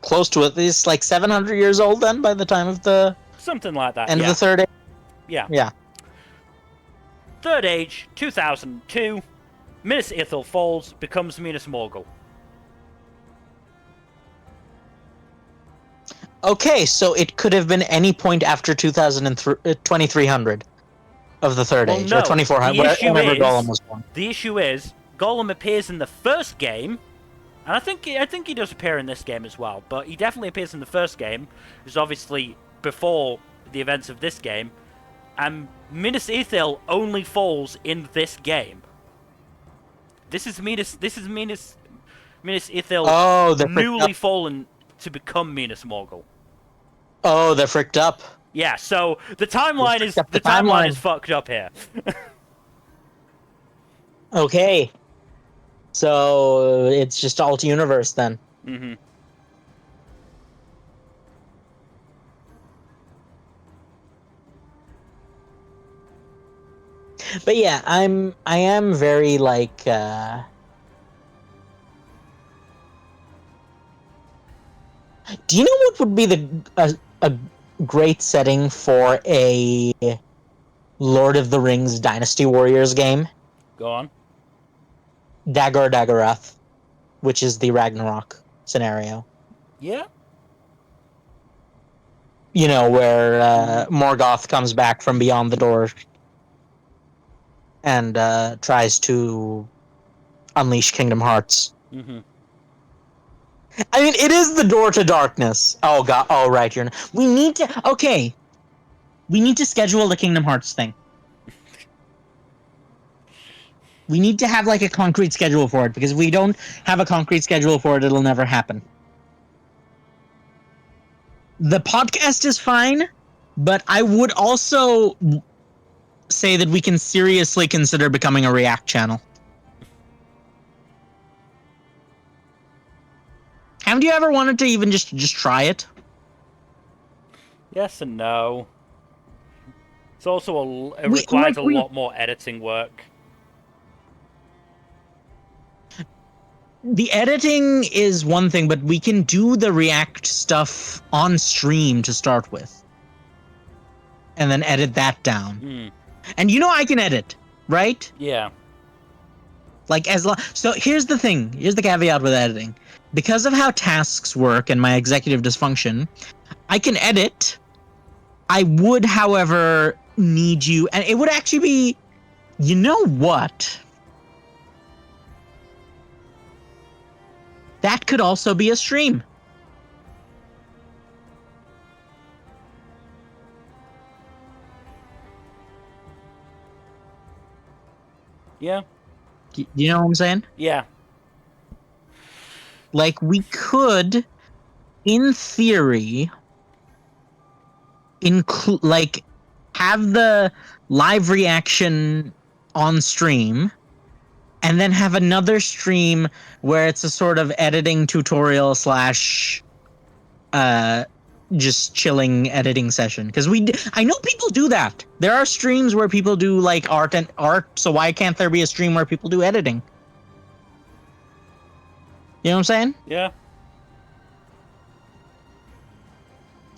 close to it. He's like 700 years old then by the time of the something like that. End of the Third Age. Yeah. Yeah. Third Age, 2002. Minas Ithil falls, becomes Minas Morgul. Okay, so it could have been any point after 2300 of the Third Well, Age, or no. 2400, whenever Gollum was born. The issue is, Gollum appears in the first game, and I think he does appear in this game as well, but he definitely appears in the first game, which is obviously before the events of this game, and Minas Ithil only falls in this game. This is Minas Ithil Oh, they're fricked newly up. fallen to become Minas Morgul. Oh, they're fricked up. Yeah, so the timeline is Up the the timeline timeline. is fucked up here. Okay. So it's just alt universe then. Mm-hmm. But yeah, I am very like do you know what would be a great setting for a Lord of the Rings Dynasty Warriors game? Go on. Dagor Dagorath, which is the Ragnarok scenario. Yeah. You know, where Morgoth comes back from beyond the door and tries to unleash Kingdom Hearts. Mm-hmm. I mean, it is the door to darkness. Oh god. Oh right, we need to. Okay, we need to schedule the Kingdom Hearts thing. We need to have like a concrete schedule for it, because if we don't have a concrete schedule for it, it'll never happen. The podcast is fine, but I would also say that we can seriously consider becoming a React channel. Haven't you ever wanted to even just try it? Yes and no. It's also it requires a lot more editing work. The editing is one thing, but we can do the React stuff on stream to start with. And then edit that down. Mm. And you know I can edit, right? Yeah. Like so here's the thing. Here's the caveat with editing. Because of how tasks work and my executive dysfunction, I can edit. I would, however, need you, and it would actually be, you know what? That could also be a stream. Yeah. You know what I'm saying? Yeah. Like, we could, in theory, like, have the live reaction on stream, and then have another stream where it's a sort of editing tutorial slash just chilling editing session. Because I know people do that. There are streams where people do like art, so why can't there be a stream where people do editing? You know what I'm saying? Yeah.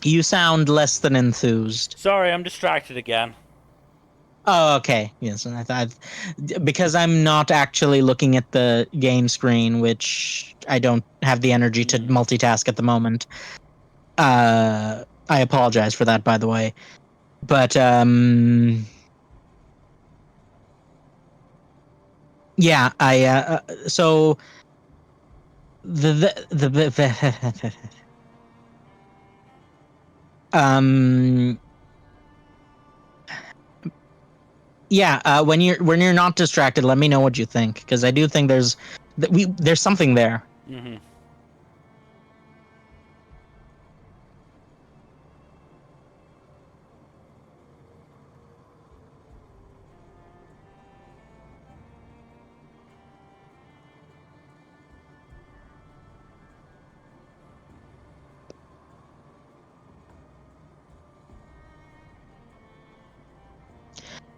You sound less than enthused. Sorry, I'm distracted again. Oh, okay. Yes, I thought, because I'm not actually looking at the game screen, which I don't have the energy to multitask at the moment. I apologize for that, by the way. But yeah, I so the yeah, when you're not distracted, let me know what you think, because I do think there's something there. Mm-hmm.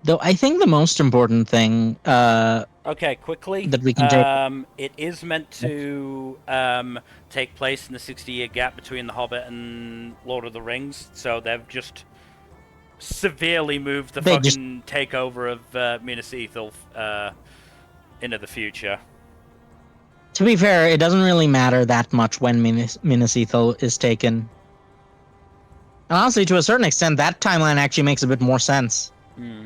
Though I think the most important thing Okay, quickly. that we can take. It is meant to take place in the 60-year gap between The Hobbit and Lord of the Rings, so they've just severely move the They fucking takeover of Minas Ithil into the future. To be fair, it doesn't really matter that much when Minas Ithil is taken. And honestly, to a certain extent, that timeline actually makes a bit more sense. Hmm.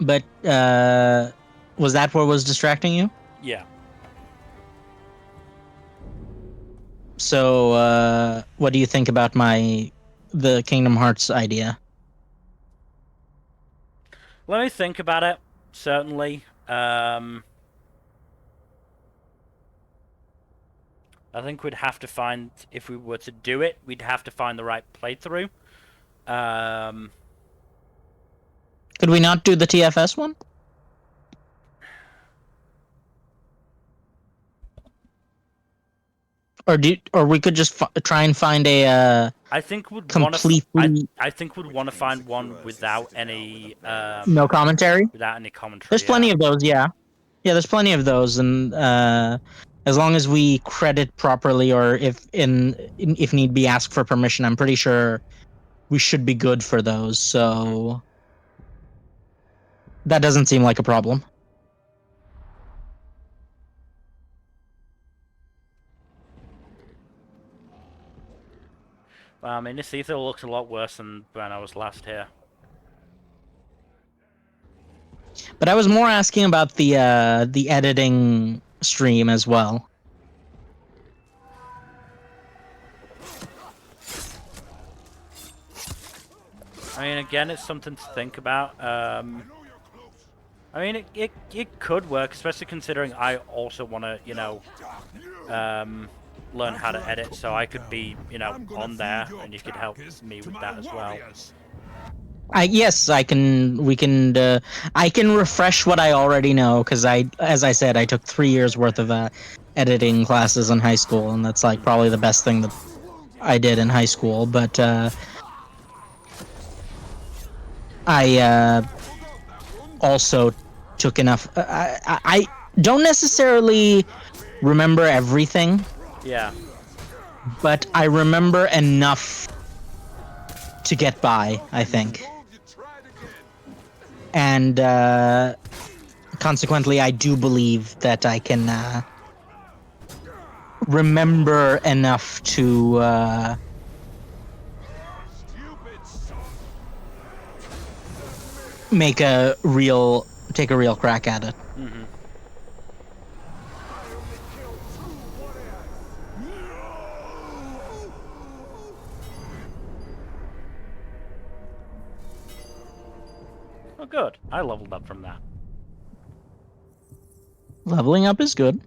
But was that what was distracting you? Yeah. So what do you think about the Kingdom Hearts idea? Let me think about it. Certainly. I think we'd have to find, if we were to do it, we'd have to find the right playthrough. Could we not do the TFS one? Or we could just try and find a I think would completely I think would want to find one without any no commentary. without any commentary. There's plenty of those, yeah. Yeah, there's plenty of those, and as long as we credit properly, or if need be, ask for permission, I'm pretty sure we should be good for those. So that doesn't seem like a problem. I mean, this ether looks a lot worse than when I was last here. But I was more asking about the editing stream as well. I mean, again, it's something to think about. I mean, it could work, especially considering I also want to, learn how to edit, so I could be, on there, and you could help me with that as well. Yes, I can. We can. I can refresh what I already know because as I said, I took 3 years worth of editing classes in high school, and that's like probably the best thing that I did in high school. But I also took enough. I don't necessarily remember everything. Yeah. But I remember enough to get by, I think. And consequently, I do believe that I can remember enough to take a real crack at it. Mm-hmm. Oh, good. I leveled up from that. Leveling up is good.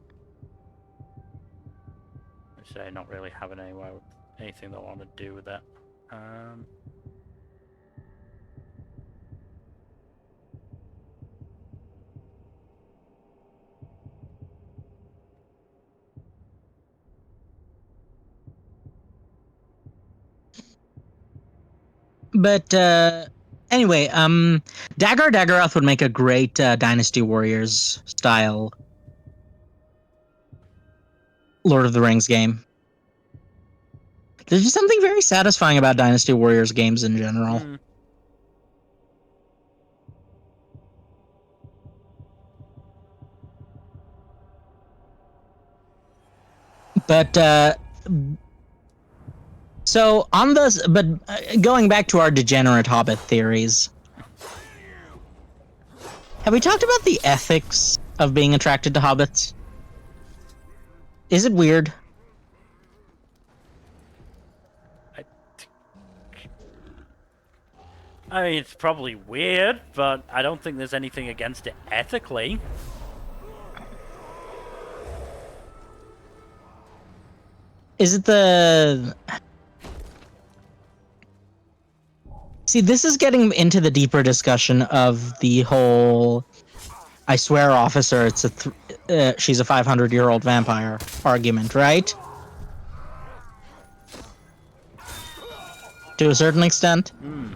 I say not really having anything that I want to do with that. But anyway, Daggorath would make a great Dynasty Warriors style Lord of the Rings game. There's just something very satisfying about Dynasty Warriors games in general. Mm. But so on this, but going back to our degenerate Hobbit theories, have we talked about the ethics of being attracted to hobbits? Is it weird? I mean, it's probably weird, but I don't think there's anything against it ethically. Is it the... See, this is getting into the deeper discussion of the whole I swear, officer, it's she's a 500-year-old vampire argument, right? To a certain extent. Mm.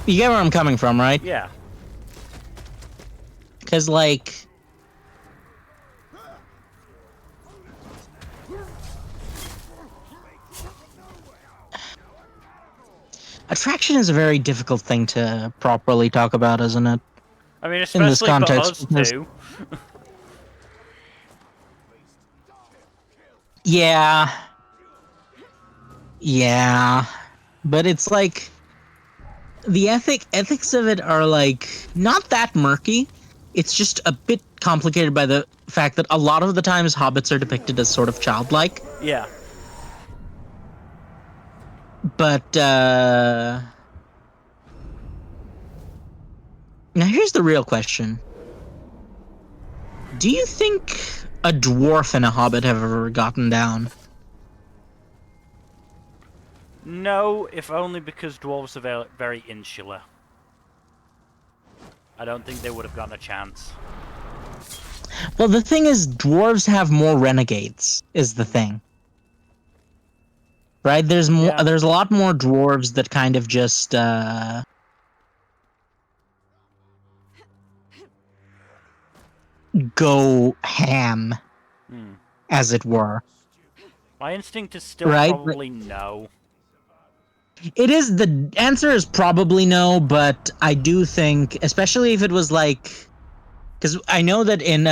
You get where I'm coming from, right? Yeah. Because, like, attraction is a very difficult thing to properly talk about, isn't it? I mean, In this especially for context, us because two. yeah, yeah, but it's like the ethics of it are like not that murky. It's just a bit complicated by the fact that a lot of the times hobbits are depicted as sort of childlike. Yeah. But now here's the real question. Do you think a dwarf and a hobbit have ever gotten down? No, if only because dwarves are very insular. I don't think they would have gotten a chance. Well, the thing is, dwarves have more renegades, is the thing. Right? There's more. Yeah. There's a lot more dwarves that kind of just go ham, as it were. My instinct is still Right? probably no. It is, the answer is probably no, but I do think, especially if it was like, because I know that in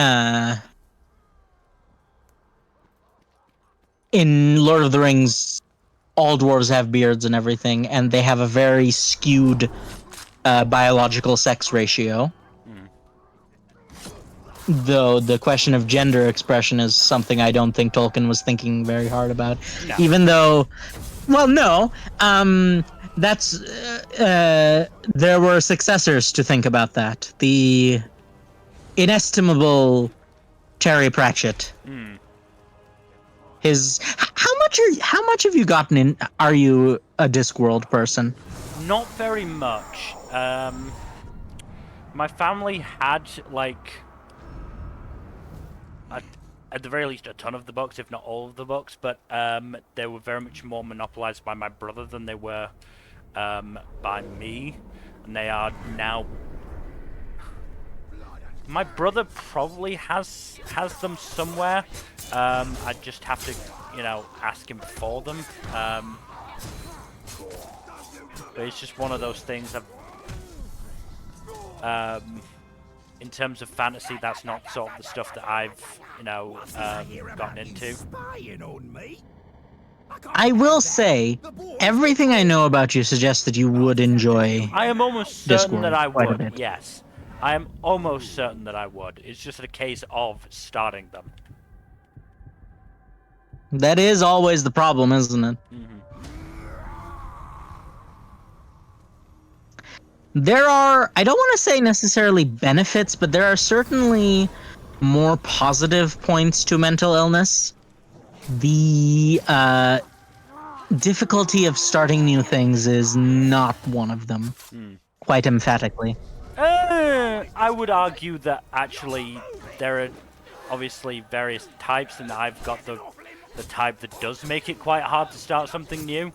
Lord of the Rings, all dwarves have beards and everything, and they have a very skewed biological sex ratio. Though the question of gender expression is something I don't think Tolkien was thinking very hard about. No. Even though, well, no, that's there were successors to think about that. The inestimable Terry Pratchett. His how much have you gotten in? Are you a Discworld person? Not very much. My family had, like, at the very least, a ton of the books, if not all of the books, but they were very much more monopolized by my brother than they were by me, and they are now. My brother probably has them somewhere. I just have to, ask him for them. But it's just one of those things. In terms of fantasy, that's not sort of the stuff that I've, gotten into. I will say, everything I know about you suggests that you would enjoy. I am almost certain Discworld that I quite a would. bit. Yes, I am almost certain that I would. It's just a case of starting them. That is always the problem, isn't it? There are, I don't want to say necessarily benefits, but there are certainly more positive points to mental illness. The difficulty of starting new things is not one of them, quite emphatically. I would argue that actually there are obviously various types, and I've got the type that does make it quite hard to start something new.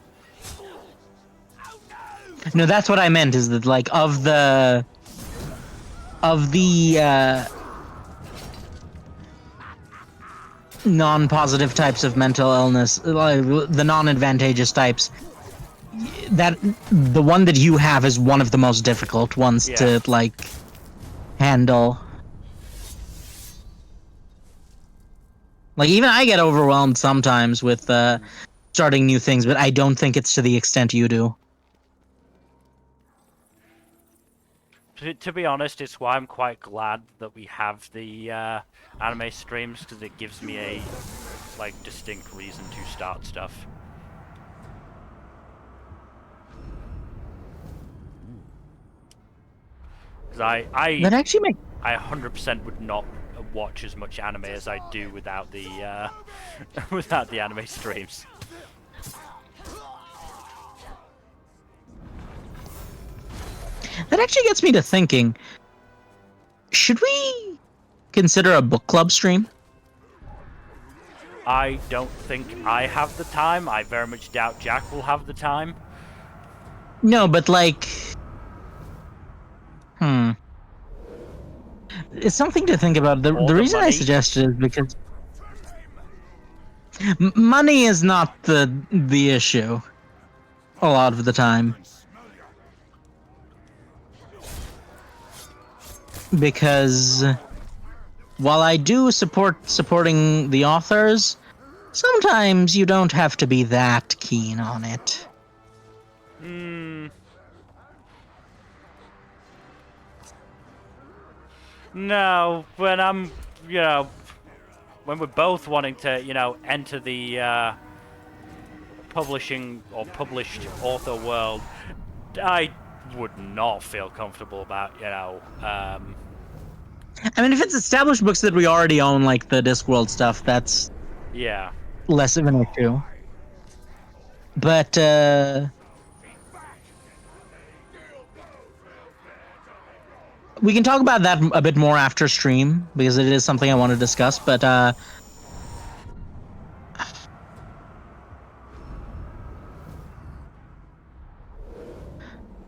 No, that's what I meant, is that, like, of the non-positive types of mental illness, like the non-advantageous types, that the one that you have is one of the most difficult ones to, like, handle. Like, even I get overwhelmed sometimes with starting new things, but I don't think it's to the extent you do. To be honest, it's why I'm quite glad that we have the anime streams, because it gives me a distinct reason to start stuff. Because I 100% would not watch as much anime as I do without the without the anime streams. That actually gets me to thinking, should we consider a book club stream? I don't think I have the time. I very much doubt Jack will have the time. No, but like... it's something to think about. The Or the the reason I money? suggested is because money is not the issue a lot of the time. Because while I do supporting the authors, sometimes you don't have to be that keen on it. Hmm. No, when I'm, you know, when we're both wanting to, enter the publishing or published author world, I would not feel comfortable about, I mean, if it's established books that we already own, like the Discworld stuff, that's yeah. less of an issue. But we can talk about that a bit more after stream because it is something I want to discuss. But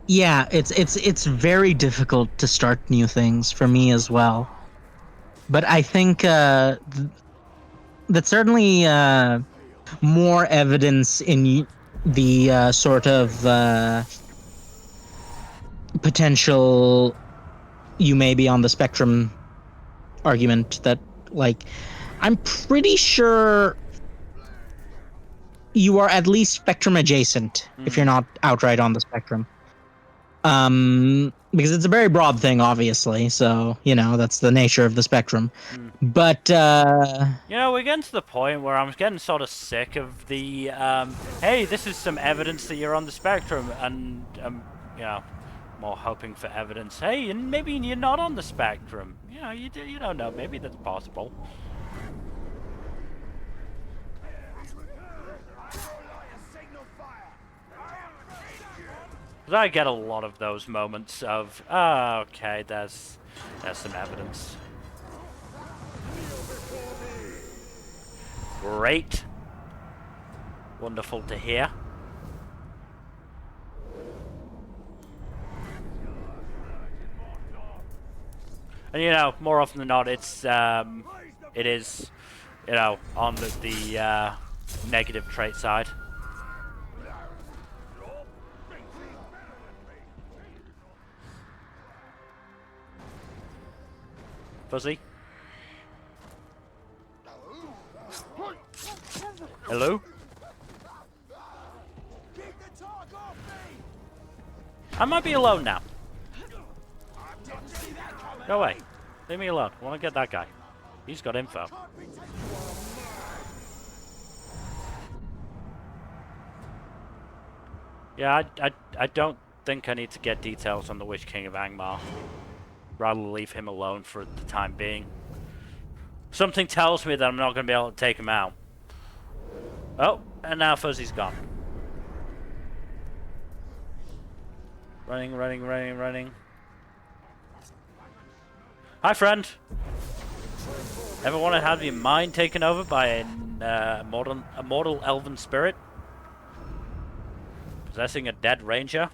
yeah, it's very difficult to start new things for me as well. But I think that's certainly more evidence in the sort of potential you may be on the spectrum argument that, like, I'm pretty sure you are at least spectrum adjacent if you're Mm. not outright on the spectrum. Because it's a very broad thing, obviously. So, that's the nature of the spectrum. Mm. But We're getting to the point where I'm getting sort of sick of the, hey, this is some evidence that you're on the spectrum, and, more hoping for evidence. Hey, and maybe you're not on the spectrum. You don't know. Maybe that's possible. 'Cause I get a lot of those moments of, okay, there's some evidence. Great. Wonderful to hear. And more often than not, it is, on the negative trait side. Fuzzy? Hello? I might be alone now. Go away. Leave me alone. I want to get that guy. He's got info. Yeah, I don't think I need to get details on the Witch King of Angmar. Rather leave him alone for the time being. Something tells me that I'm not going to be able to take him out. Oh, and now Fuzzy's gone. Running, running, running, running. Hi, friend. Ever want to have your mind taken over by a mortal elven spirit? Possessing a dead ranger?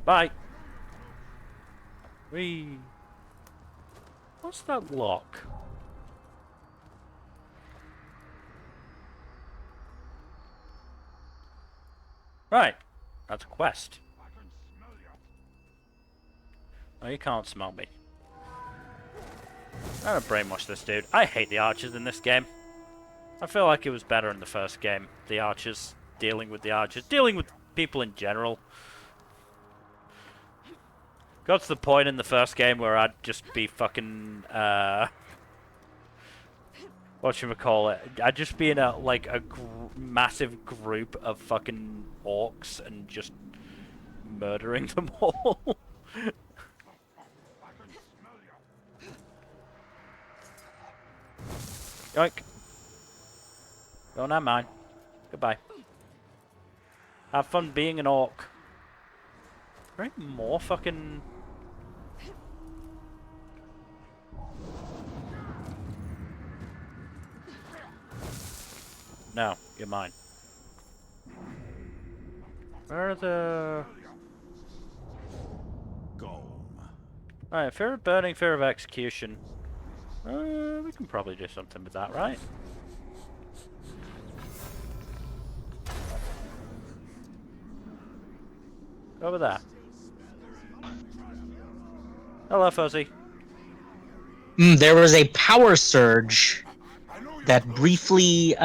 Bye. Whee. What's that lock? Right. That's a quest. Oh, you can't smell me. I'm gonna brainwash this dude. I hate the archers in this game. I feel like it was better in the first game. The archers. Dealing with the archers. Dealing with people in general. Got to the point in the first game where I'd just be fucking, whatchamacallit, I'd just be in a massive group of fucking orcs and just murdering them all. Yoink. Oh, not mine. Goodbye. Have fun being an orc. Are there any more fucking... No, you're mine. Where are the... Right, fear of burning, fear of execution. We can probably do something with that, right? Over there. Hello, Fuzzy. There was a power surge that briefly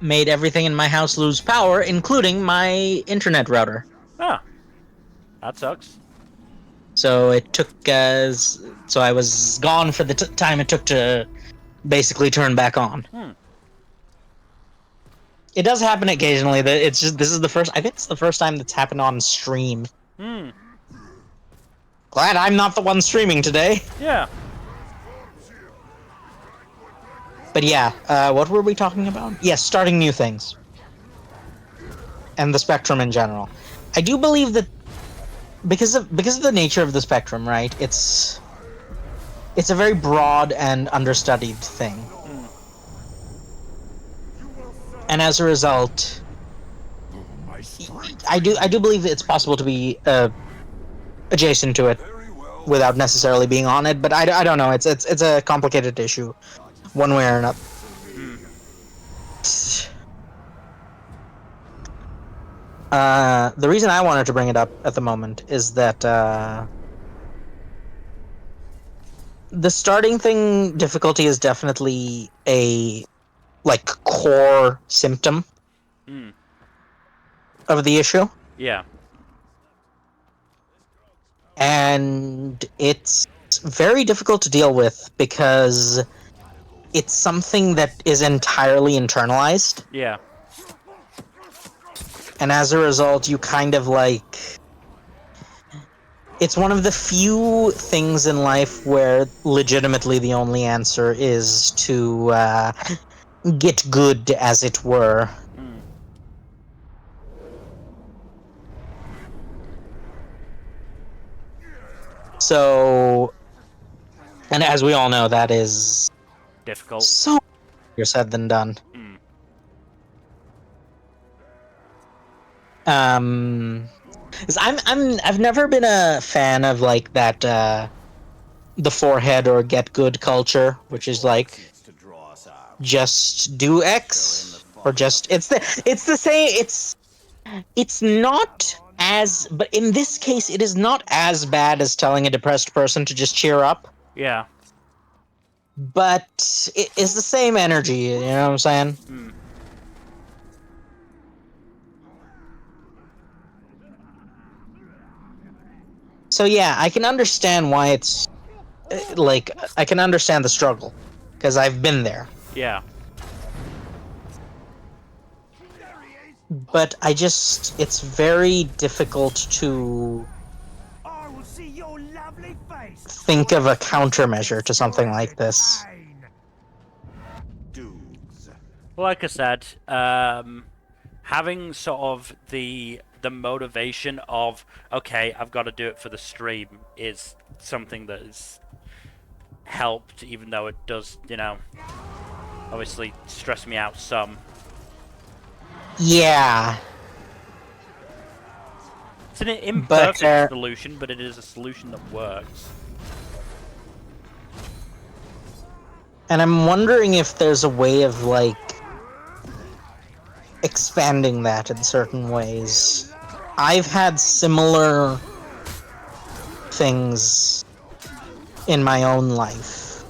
made everything in my house lose power, including my internet router. Ah, that sucks. So it took, so I was gone for the time it took to basically turn back on. It does happen occasionally. That it's just this is the first. I think it's the first time that's happened on stream. Glad I'm not the one streaming today. Yeah. But yeah, what were we talking about? Yes, starting new things. And the Spectrum in general. I do believe that because of the nature of the Spectrum, right? It's a very broad and understudied thing. And as a result, I do believe that it's possible to be adjacent to it without necessarily being on it, but I don't know. It's a complicated issue, one way or another. The reason I wanted to bring it up at the moment is that the starting thing difficulty is definitely a core symptom of the issue. Yeah. And it's very difficult to deal with because it's something that is entirely internalized. Yeah. And as a result, you kind of it's one of the few things in life where legitimately the only answer is to get good, as it were. So, and as we all know, that is difficult. So easier said than done. I've never been a fan of that the forehead or get good culture, which is just do X or just it's the same. It's not as, but in this case, it is not as bad as telling a depressed person to just cheer up. Yeah. But it is the same energy, you know what I'm saying? So yeah, I can understand why it's I can understand the struggle because I've been there. Yeah. But it's very difficult to think of a countermeasure to something like this. Well, like I said, having sort of the motivation of, okay, I've got to do it for the stream is something that has helped, even though it does, obviously stress me out some. Yeah. It's an imperfect solution, but it is a solution that works. And I'm wondering if there's a way of, expanding that in certain ways. I've had similar things in my own life.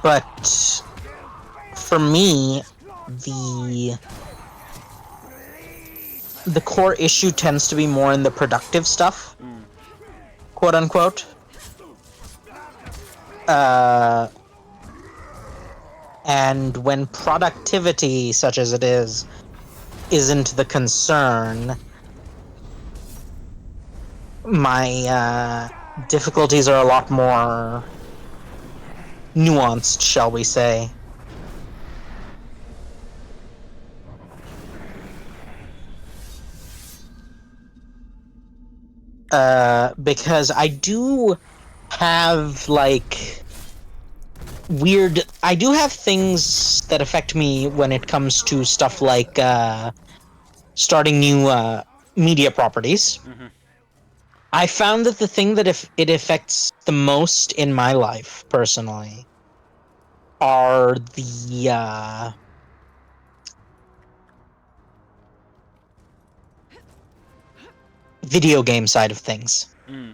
But for me, the core issue tends to be more in the productive stuff, quote unquote. And when productivity, such as it is, isn't the concern, my difficulties are a lot more nuanced, shall we say. Because I do have, I do have things that affect me when it comes to stuff like, starting new media properties, Mhm. I found that the thing that if it affects the most in my life personally are the video game side of things. Mm.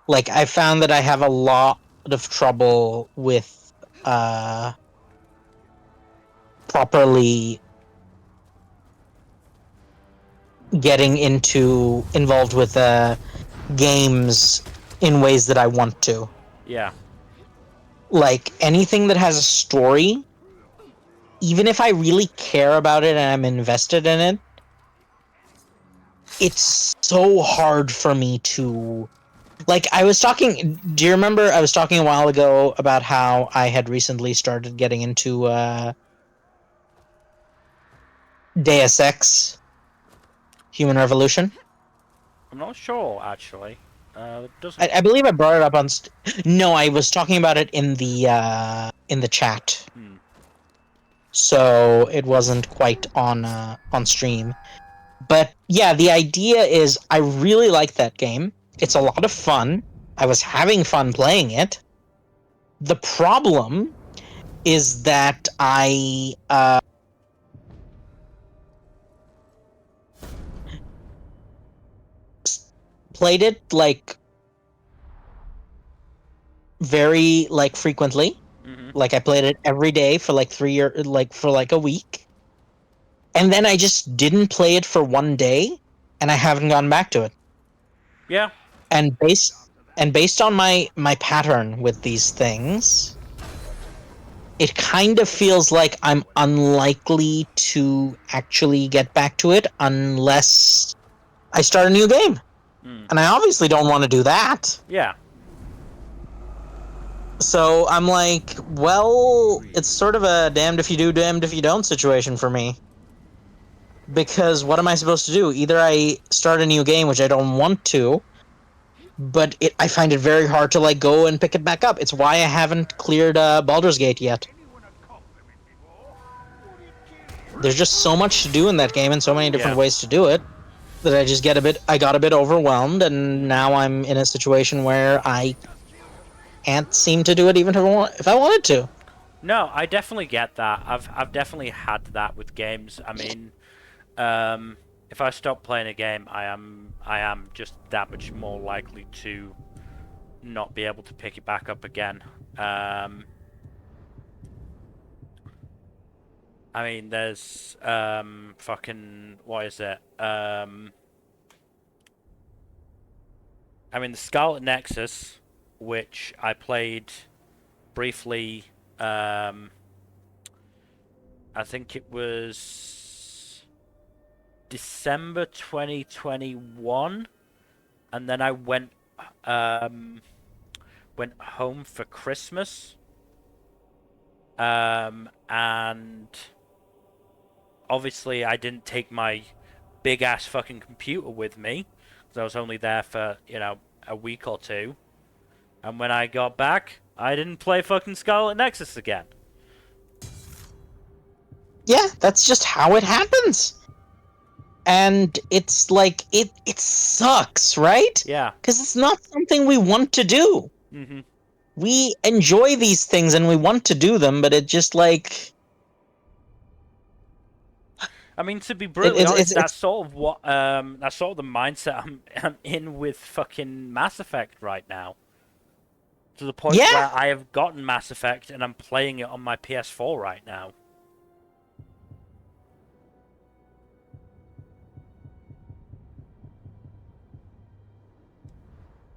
Like I found that I have a lot of trouble with properly getting involved with games in ways that I want to. Yeah. Like anything that has a story, even if I really care about it and I'm invested in it, it's so hard for me to like I was talking do you remember I was talking a while ago about how I had recently started getting into Deus Ex Human Revolution? I'm not sure actually. It doesn't. I believe I brought it up on no, I was talking about it in the chat. Hmm. So it wasn't quite on stream. But yeah, the idea is I really like that game. It's a lot of fun. I was having fun playing it. The problem is that I played it like very like frequently. Mhm. Like I played it every day for like 3 years, like for like a week, and then I just didn't play it for one day, and I haven't gone back to it. Yeah. And based on my pattern with these things, it kind of feels like I'm unlikely to actually get back to it unless I start a new game. Hmm. And I obviously don't want to do that. Yeah. So I'm like, well, it's sort of a damned if you do, damned if you don't situation for me. Because what am I supposed to do? Either I start a new game, which I don't want to, but I find it very hard to like go and pick it back up. It's why I haven't cleared Baldur's Gate yet. There's just so much to do in that game and so many different Yeah. ways to do it that I got a bit overwhelmed, and now I'm in a situation where I can't seem to do it even if I wanted to. No, I definitely get that. I've definitely had that with games. I mean, if I stop playing a game, I am just that much more likely to not be able to pick it back up again. I mean, there's fucking what is it? I mean, the Scarlet Nexus, which I played briefly. I think it was December 2021, and then I went home for Christmas. And obviously I didn't take my big ass fucking computer with me, because I was only there for, a week or two. And when I got back, I didn't play fucking Scarlet Nexus again. Yeah, that's just how it happens. And it's like it sucks, right? Yeah. Because it's not something we want to do. Mm-hmm. We enjoy these things and we want to do them, but it just like I mean, to be brutally honest, it's that's sort of that's sort of the mindset I'm in with fucking Mass Effect right now. To the point yeah. where I have gotten Mass Effect and I'm playing it on my PS4 right now.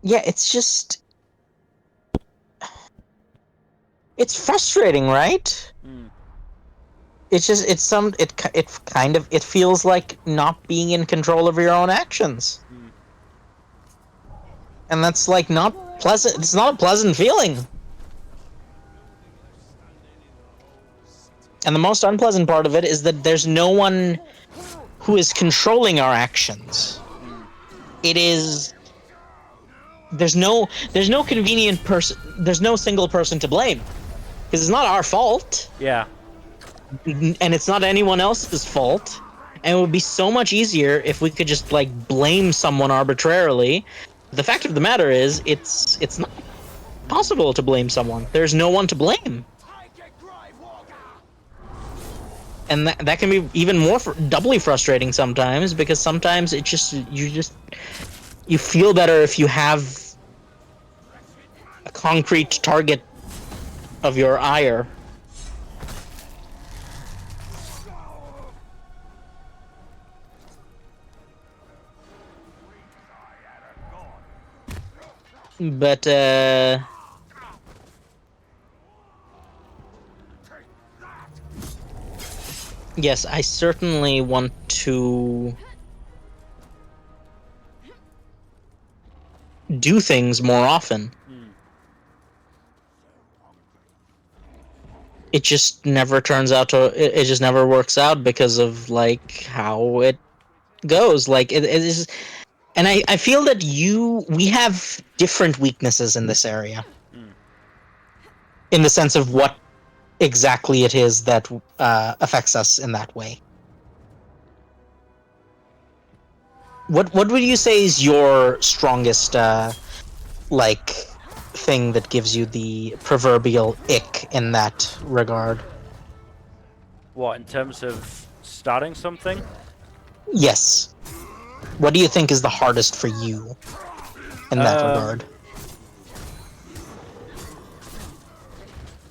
Yeah, it's just it's frustrating, right? Mm. It's just it feels like not being in control of your own actions. Mm. And that's like not pleasant. It's not a pleasant feeling. And the most unpleasant part of it is that there's no one who is controlling our actions. It is there's no convenient person, there's no single person to blame because it's not our fault. Yeah. and it's not anyone else's fault. And it would be so much easier if we could just like blame someone arbitrarily. The fact of the matter is, it's not possible to blame someone. There's no one to blame. And that can be even more doubly frustrating sometimes, because sometimes you feel better if you have a concrete target of your ire. But yes, I certainly want to do things more often. It just never turns out to. It just never works out because of like how it goes. Like it is, and I feel that we have different weaknesses in this area, in the sense of what exactly it is that affects us in that way. What would you say is your strongest like thing that gives you the proverbial ick in that regard? What, in terms of starting something? Yes. What do you think is the hardest for you in that regard?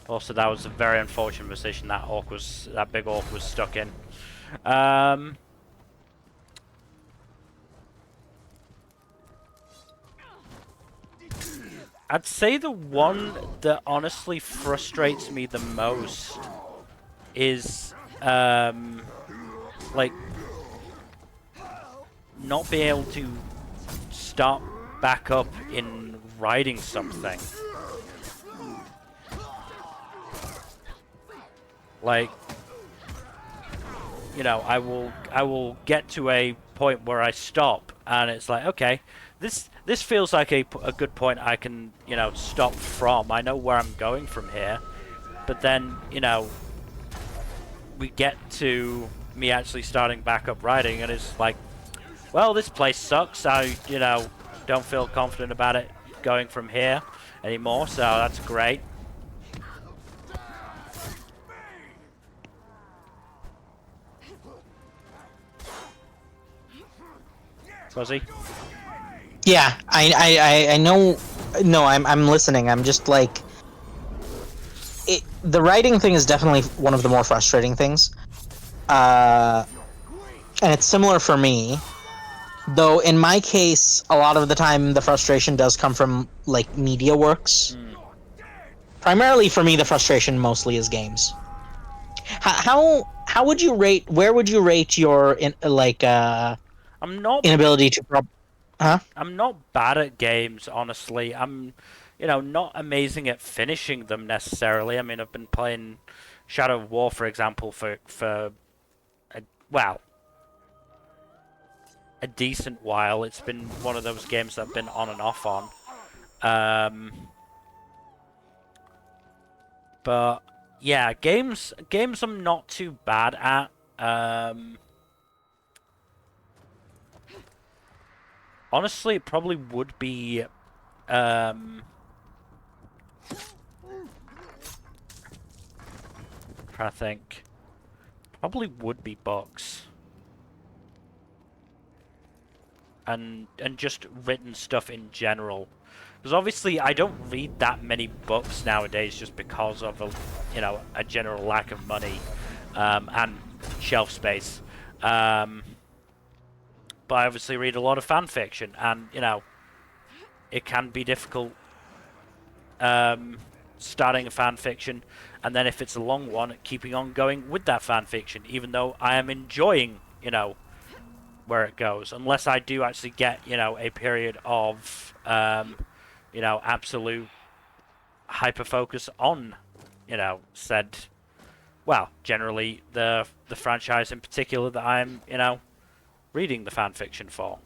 Also, that was a very unfortunate position that big orc was stuck in. I'd say the one that honestly frustrates me the most is like not being able to start back up in riding something. Like, you know, I will get to a point where I stop, and it's like, okay, this feels like a good point I can, you know, stop from. I know where I'm going from here, but then, you know, we get to me actually starting back up riding, and it's like, well, this place sucks. I, you know, don't feel confident about it going from here anymore, so that's great. Fuzzy? Yeah, I know. No, I'm listening. I'm just like, the writing thing is definitely one of the more frustrating things. And it's similar for me. Though in my case, a lot of the time the frustration does come from like media works. Primarily for me, the frustration mostly is games. How would you rate? Where would you rate your I'm not inability to? I'm not bad at games, honestly. I'm, you know, not amazing at finishing them necessarily. I mean, I've been playing Shadow of War, for example, for well, a decent while. It's been one of those games that I've been on and off on. But yeah, games I'm not too bad at. Honestly, it probably would be trying to think. Probably would be books. And just written stuff in general. Because obviously I don't read that many books nowadays just because of a general lack of money and shelf space. But I obviously read a lot of fan fiction, and you know, it can be difficult starting a fan fiction, and then if it's a long one, keeping on going with that fan fiction, even though I am enjoying, you know, where it goes, unless I do actually get, you know, a period of you know, absolute hyper focus on, you know, said, well, generally the franchise in particular that I'm, you know, reading the fan fiction for.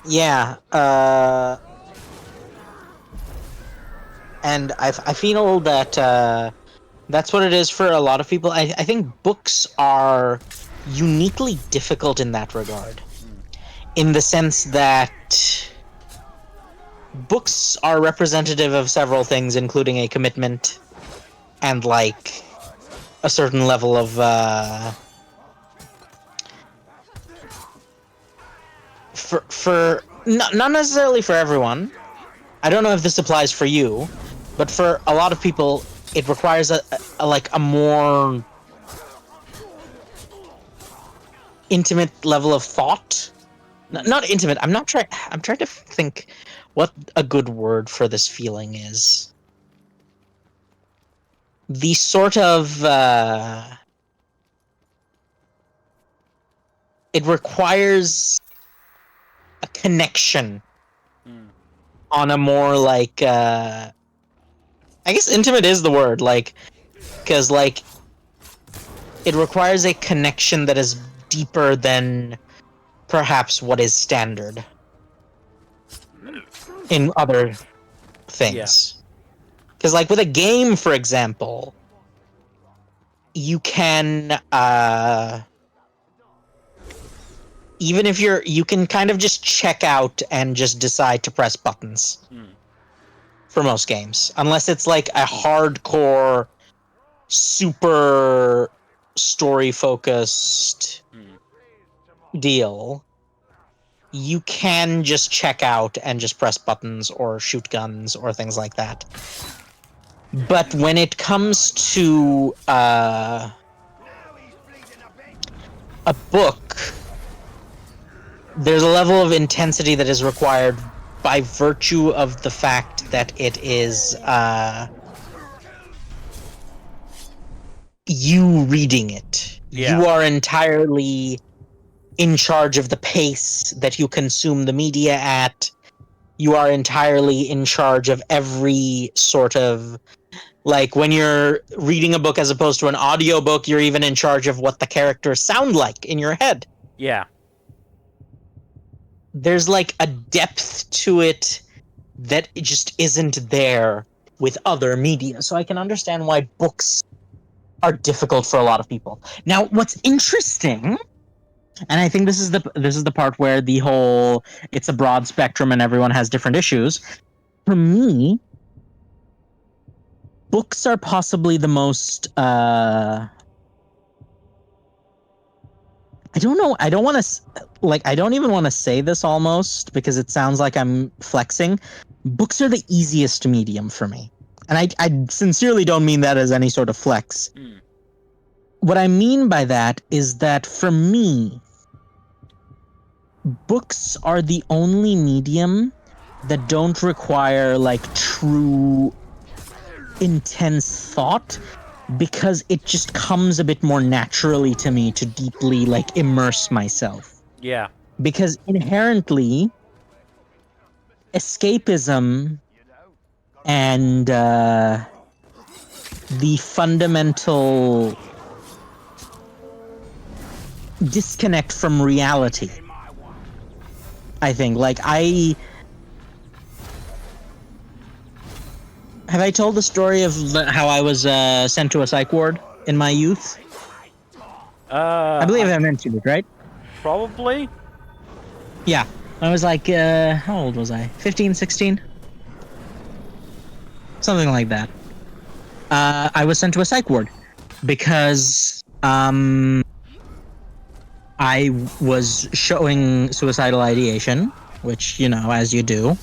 Yeah, and I feel that that's what it is for a lot of people. I think books are uniquely difficult in that regard, in the sense that books are representative of several things, including a commitment and like a certain level of for not necessarily for everyone. I don't know if this applies for you, but for a lot of people, it requires a like a more intimate level of thought. Not intimate. I'm not trying. I'm trying to think what a good word for this feeling is. The sort of it requires a connection on a more like I guess intimate is the word, like, because like it requires a connection that is deeper than perhaps what is standard in other things. Because like with a game, for example, you can even if you can kind of just check out and just decide to press buttons for most games, unless it's like a hardcore, super story focused deal. You can just check out and just press buttons or shoot guns or things like that. But when it comes to a book, there's a level of intensity that is required by virtue of the fact that it is you reading it. Yeah. You are entirely in charge of the pace that you consume the media at. You are entirely in charge of every sort of, like, when you're reading a book as opposed to an audiobook, you're even in charge of what the characters sound like in your head. Yeah. There's like a depth to it that it just isn't there with other media. So I can understand why books are difficult for a lot of people. Now, what's interesting, and I think this is the part where the whole it's a broad spectrum and everyone has different issues. For me, books are possibly the most I don't know. I don't want to I don't even want to say this almost because it sounds like I'm flexing. Books are the easiest medium for me. And I sincerely don't mean that as any sort of flex. What I mean by that is that for me, books are the only medium that don't require like true intense thought, because it just comes a bit more naturally to me to deeply like immerse myself. Yeah. Because inherently, escapism and the fundamental disconnect from reality, I think, like have I told the story of how I was sent to a psych ward in my youth? I believe I mentioned it, right? Probably. Yeah. I was like, how old was I? 15, 16? Something like that. I was sent to a psych ward because I was showing suicidal ideation, which, you know, as you do.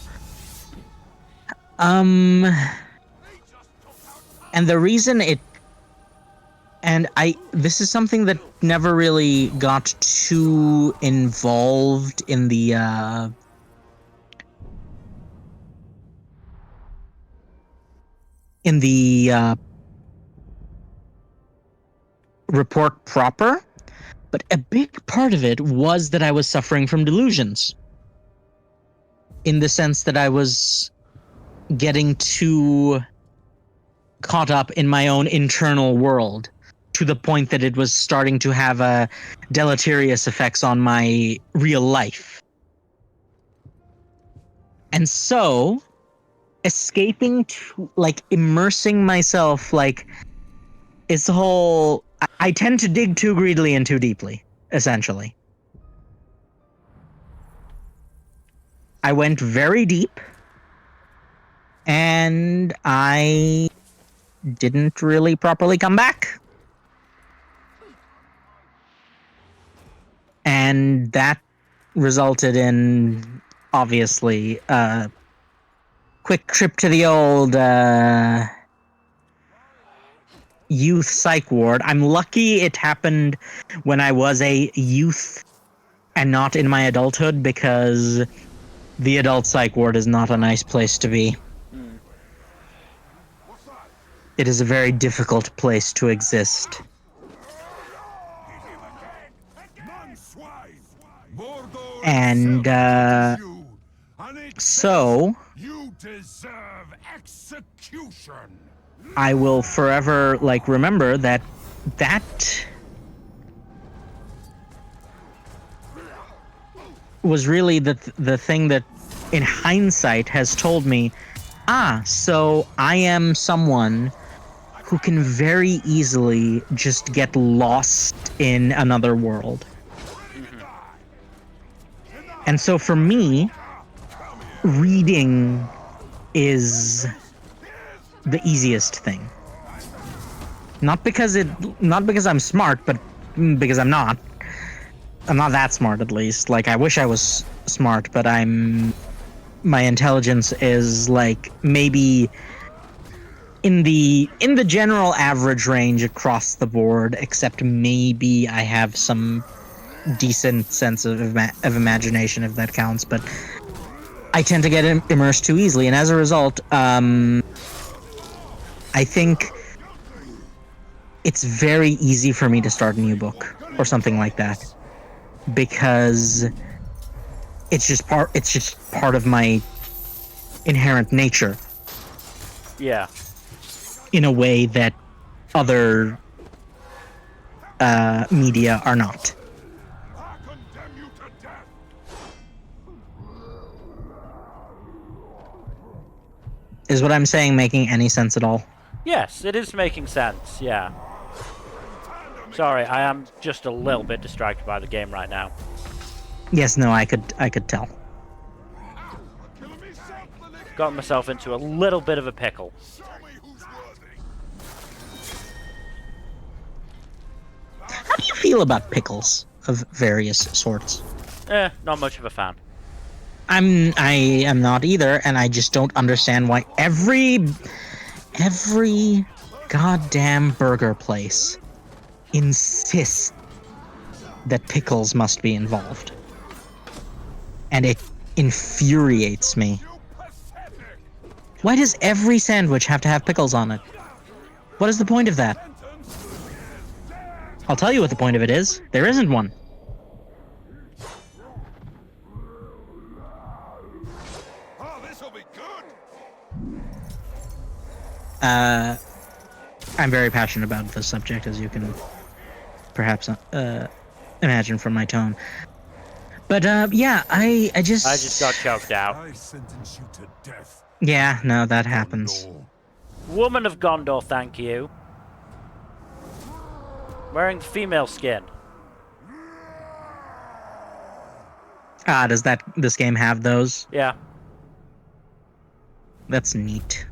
And the reason this is something that never really got too involved in the report proper, but a big part of it was that I was suffering from delusions, in the sense that I was getting too caught up in my own internal world, to the point that it was starting to have deleterious effects on my real life. And so escaping to, like, immersing myself, like, it's the whole. I tend to dig too greedily and too deeply, essentially. I went very deep, and I didn't really properly come back. And that resulted in, obviously, a quick trip to the old youth psych ward. I'm lucky it happened when I was a youth and not in my adulthood, because the adult psych ward is not a nice place to be. It is a very difficult place to exist. And so you deserve execution. I will forever, like, remember that was really the thing that, in hindsight, has told me, so I am someone who can very easily just get lost in another world. And so for me, reading is the easiest thing. Not because I'm smart, but because I'm not. I'm not that smart, at least. Like, I wish I was smart, but my intelligence is, like, maybe in the general average range across the board, except maybe I have some decent sense of imagination, if that counts, but I tend to get immersed too easily, and as a result, I think it's very easy for me to start a new book or something like that, because it's just part of my inherent nature. Yeah. In a way that other media are not. I condemn you to death. Is what I'm saying making any sense at all? Yes, it is making sense, yeah. Sorry, I am just a little bit distracted by the game right now. Yes, no, I could tell. Got myself into a little bit of a pickle. Show me who's worthy. How do you feel about pickles of various sorts? Not much of a fan. I am not either, and I just don't understand why every goddamn burger place insists that pickles must be involved. And it infuriates me. Why does every sandwich have to have pickles on it? What is the point of that? I'll tell you what the point of it is. There isn't one. Oh, this'll be good. I'm very passionate about this subject, as you can perhaps imagine from my tone. But yeah, I just got choked out. I sentence you to death. Yeah, no, that happens. Woman of Gondor, thank you. Wearing female skin. Does this game have those? Yeah. That's neat.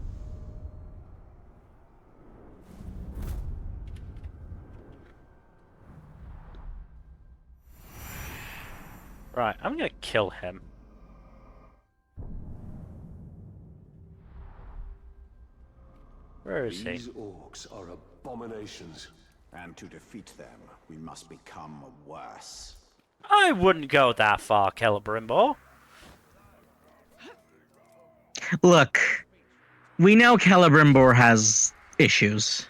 Right, I'm gonna kill him. Where is he? These orcs are abominations. And to defeat them, we must become worse. I wouldn't go that far, Celebrimbor. Look, we know Celebrimbor has issues.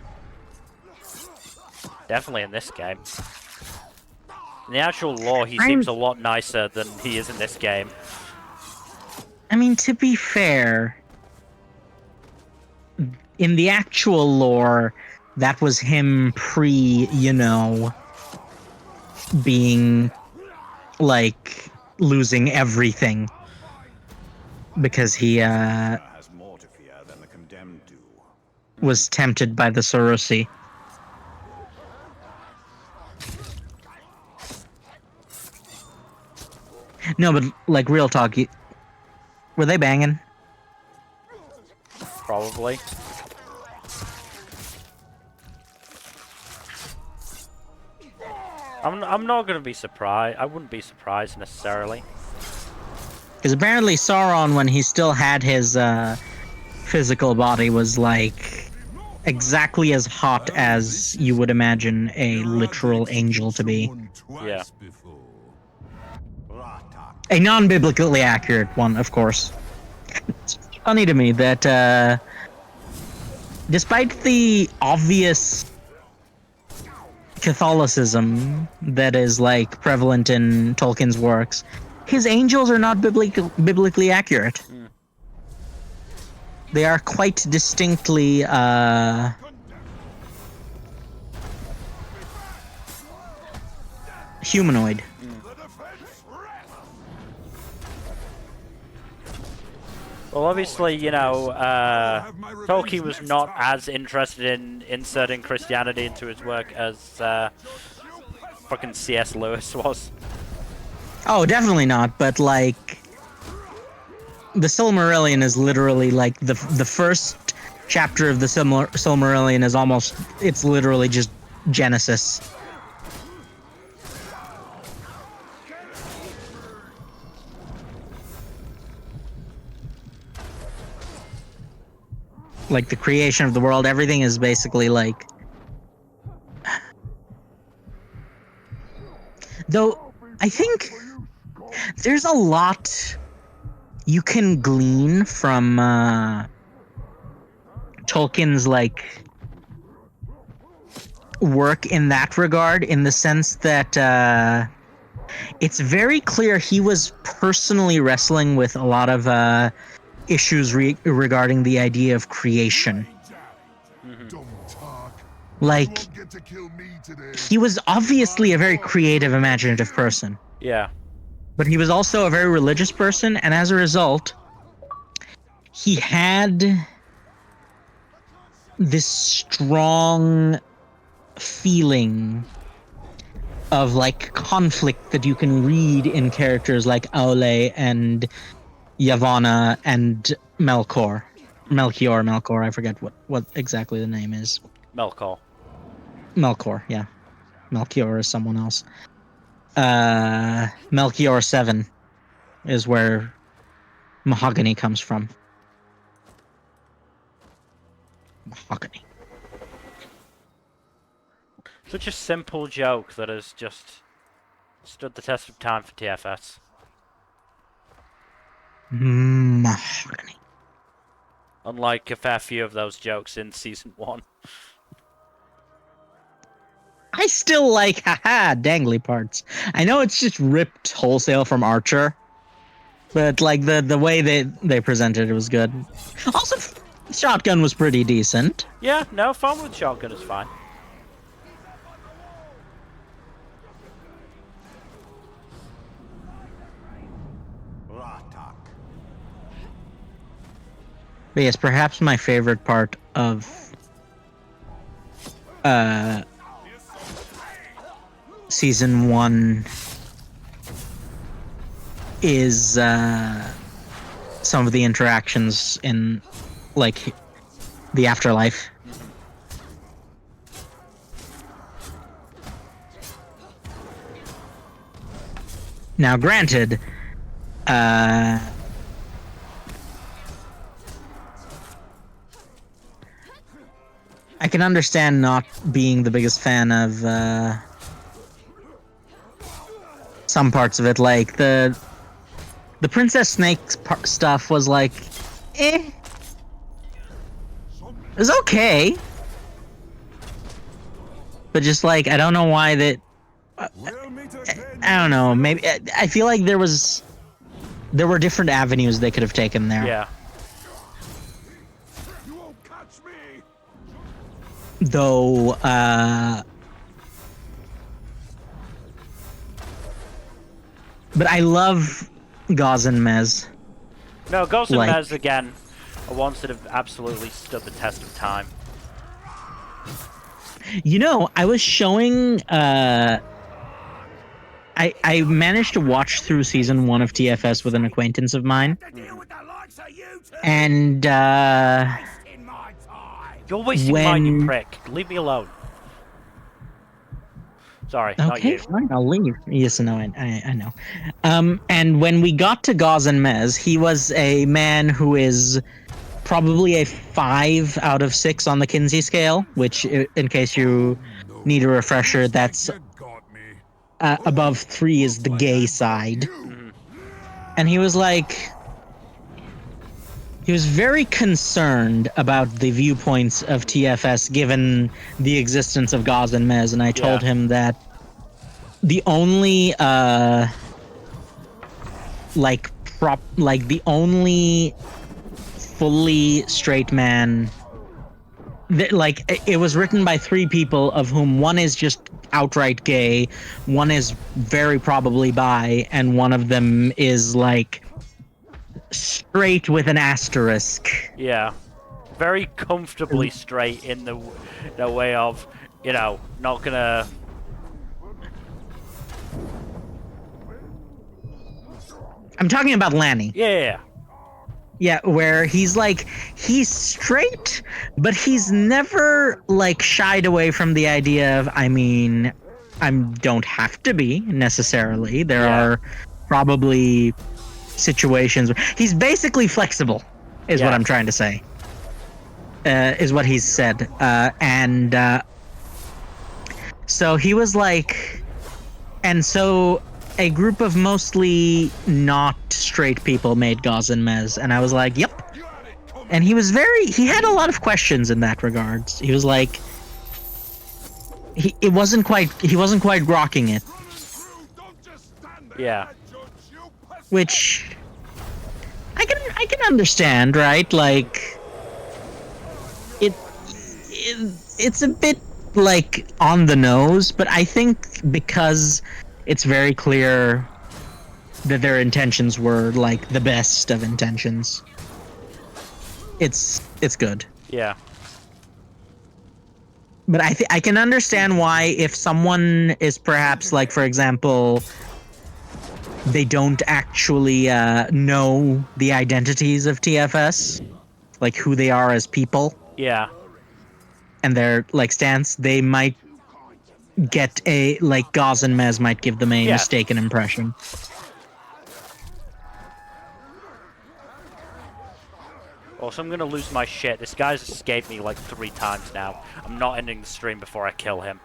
Definitely in this game. In the actual lore, he seems a lot nicer than he is in this game. I mean, to be fair, in the actual lore, that was him being, like, losing everything. Because he, Has more to was tempted by the Sarusi. No, but like real talk, were they banging? Probably. I'm not gonna be surprised. I wouldn't be surprised necessarily. Because apparently Sauron, when he still had his physical body, was like exactly as hot as you would imagine a literal angel to be. Yeah. A non-biblically accurate one, of course. It's funny to me that despite the obvious Catholicism that is like prevalent in Tolkien's works, his angels are not biblically accurate. They are quite distinctly humanoid. Well, obviously, you know, Tolkien was not as interested in inserting Christianity into his work as fucking C.S. Lewis was. Oh, definitely not. But like, the Silmarillion is literally like the first chapter of the Silmarillion is almost, it's literally just Genesis. Like the creation of the world, everything is basically like. Though, I think there's a lot you can glean from Tolkien's like work in that regard, in the sense that it's very clear he was personally wrestling with a lot of issues regarding the idea of creation. Like, he was obviously a very creative, imaginative person. Yeah. But he was also a very religious person, and as a result, he had this strong feeling of like conflict that you can read in characters like Aule and Yavanna and Melkor, I forget what exactly the name is. Melkor. Melkor, yeah. Melchior is someone else. Melchior 7 is where mahogany comes from. Mahogany. Such a simple joke that has just stood the test of time for TFS. Mahogany. Unlike a fair few of those jokes in Season 1. I still like haha dangly parts. I know it's just ripped wholesale from Archer, but like the way they presented it was good. Also, Shotgun was pretty decent. Yeah, no, fun with Shotgun is fine. But yes, perhaps my favorite part of Season 1 is some of the interactions in like the afterlife. Now granted, I can understand not being the biggest fan of some parts of it, like the Princess Snake stuff was like, eh. It was okay, but just like I don't know why that. I don't know. Maybe I feel like there were different avenues they could have taken there. Yeah. Though, but I love Gauze and Mez. No, Ghost and Like- Mez, again, are ones that have absolutely stood the test of time. You know, I was showing. I managed to watch through season 1 of TFS with an acquaintance of mine, and You're wasting mine, you prick. Leave me alone. Sorry, not okay, you. fine, I'll leave. Yes, no, I know. And when we got to Gaz and Mez, he was a man who is probably a 5 out of 6 on the Kinsey scale, which, in case you need a refresher, that's above 3 is the gay side. And he was like, he was very concerned about the viewpoints of TFS given the existence of Gaz and Mez, and I told him that the only the only fully straight man, it was written by 3 people, of whom one is just outright gay, one is very probably bi, and one of them is like straight with an asterisk. Yeah, very comfortably straight in the way of, you know, not gonna. I'm talking about Lanny. Yeah. Yeah, where he's like, he's straight, but he's never like shied away from the idea of, I mean, I don't have to be necessarily. There are probably situations where he's basically flexible, is what I'm trying to say. Is what he's said. So he was like, and so a group of mostly not straight people made Gaz and Mez, and I was like, yep. And he had a lot of questions in that regards. He was like, he wasn't quite grokking it. Yeah. Which I can understand, right? Like it's a bit like on the nose, but I think because it's very clear that their intentions were like the best of intentions, it's good. Yeah. But I can understand why, if someone is perhaps like, for example, they don't actually know the identities of TFS, like who they are as people. Yeah. And their like stance, they might get a like Gaz and Mez might give them a mistaken impression. Also, I'm gonna lose my shit. This guy's escaped me like 3 times now. I'm not ending the stream before I kill him.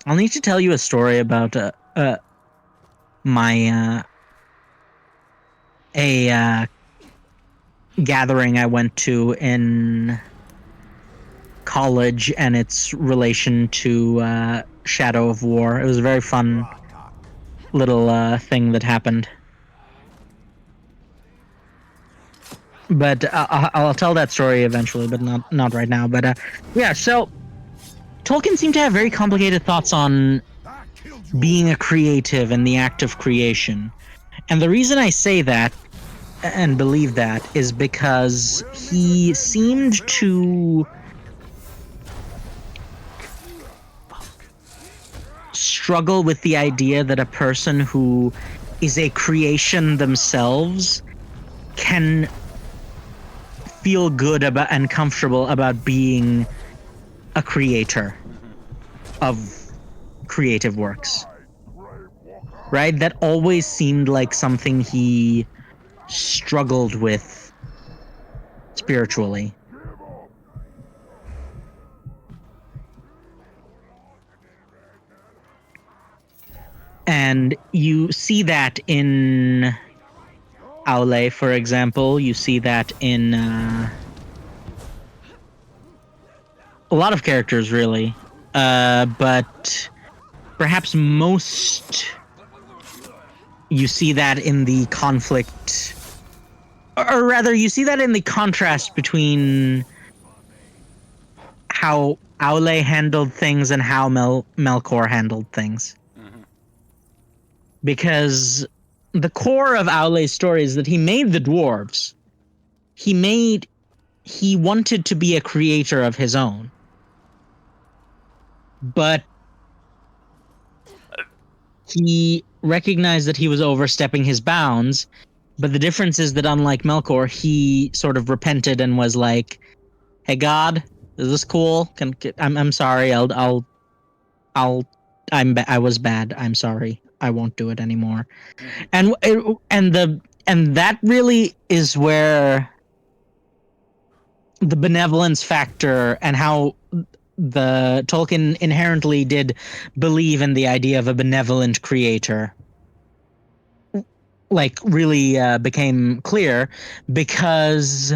I'll need to tell you a story about my gathering I went to in college and its relation to Shadow of War. It was a very fun little thing that happened. But I'll tell that story eventually, but not right now. But yeah, so Tolkien seemed to have very complicated thoughts on being a creative and the act of creation. And the reason I say that and believe that is because he seemed to struggle with the idea that a person who is a creation themselves can feel good about and comfortable about being a creator of creative works. Right? That always seemed like something he struggled with spiritually. And you see that in Aule, for example. You see that in a lot of characters, really. But perhaps most you see that in the conflict, or rather, you see that in the contrast between how Aule handled things and how Melkor handled things. Because the core of Aule's story is that he made the dwarves. He he wanted to be a creator of his own. But he recognized that he was overstepping his bounds. But the difference is that unlike Melkor, he sort of repented and was like, "Hey God, is this cool? I'm sorry. I was bad. I'm sorry. I won't do it anymore." And that really is where the benevolence factor and how the Tolkien inherently did believe in the idea of a benevolent creator like really became clear, because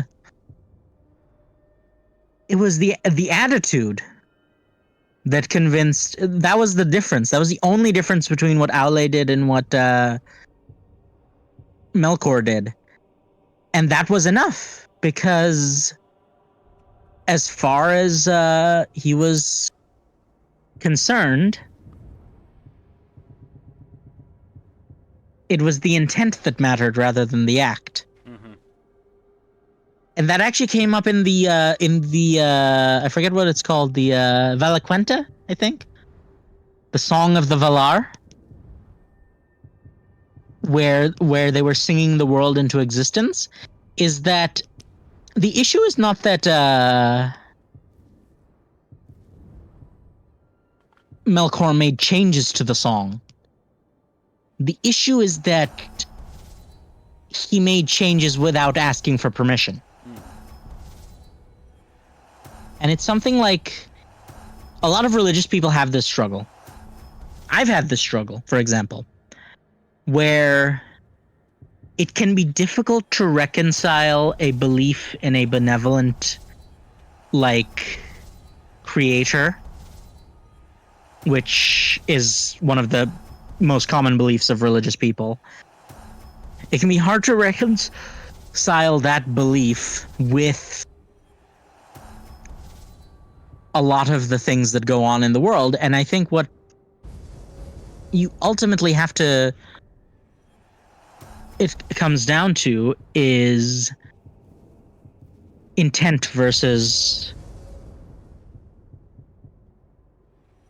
it was the attitude that convinced. That was the difference. That was the only difference between what Aule did and what Melkor did, and that was enough, because as far as he was concerned, it was the intent that mattered rather than the act. Mm-hmm. And that actually came up in the I forget what it's called, the Valaquenta, I think, the Song of the Valar, where they were singing the world into existence. Is that the issue? Is not that Melkor made changes to the song. The issue is that he made changes without asking for permission. And it's something like a lot of religious people have this struggle. I've had this struggle, for example, where it can be difficult to reconcile a belief in a benevolent, like, creator, which is one of the most common beliefs of religious people. It can be hard to reconcile that belief with a lot of the things that go on in the world. And I think what you ultimately have to, it comes down to, is intent versus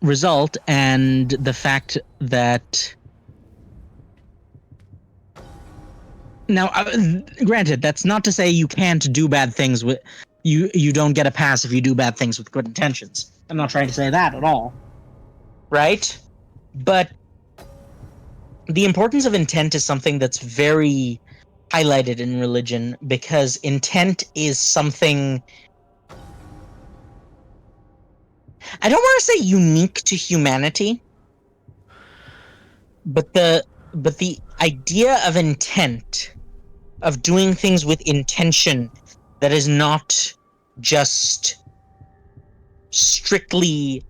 result, and the fact that now, granted, that's not to say you can't do bad things with you don't get a pass if you do bad things with good intentions. I'm not trying to say that at all, right? But the importance of intent is something that's very highlighted in religion, because intent is something, I don't want to say unique to humanity, but the idea of intent, of doing things with intention that is not just strictly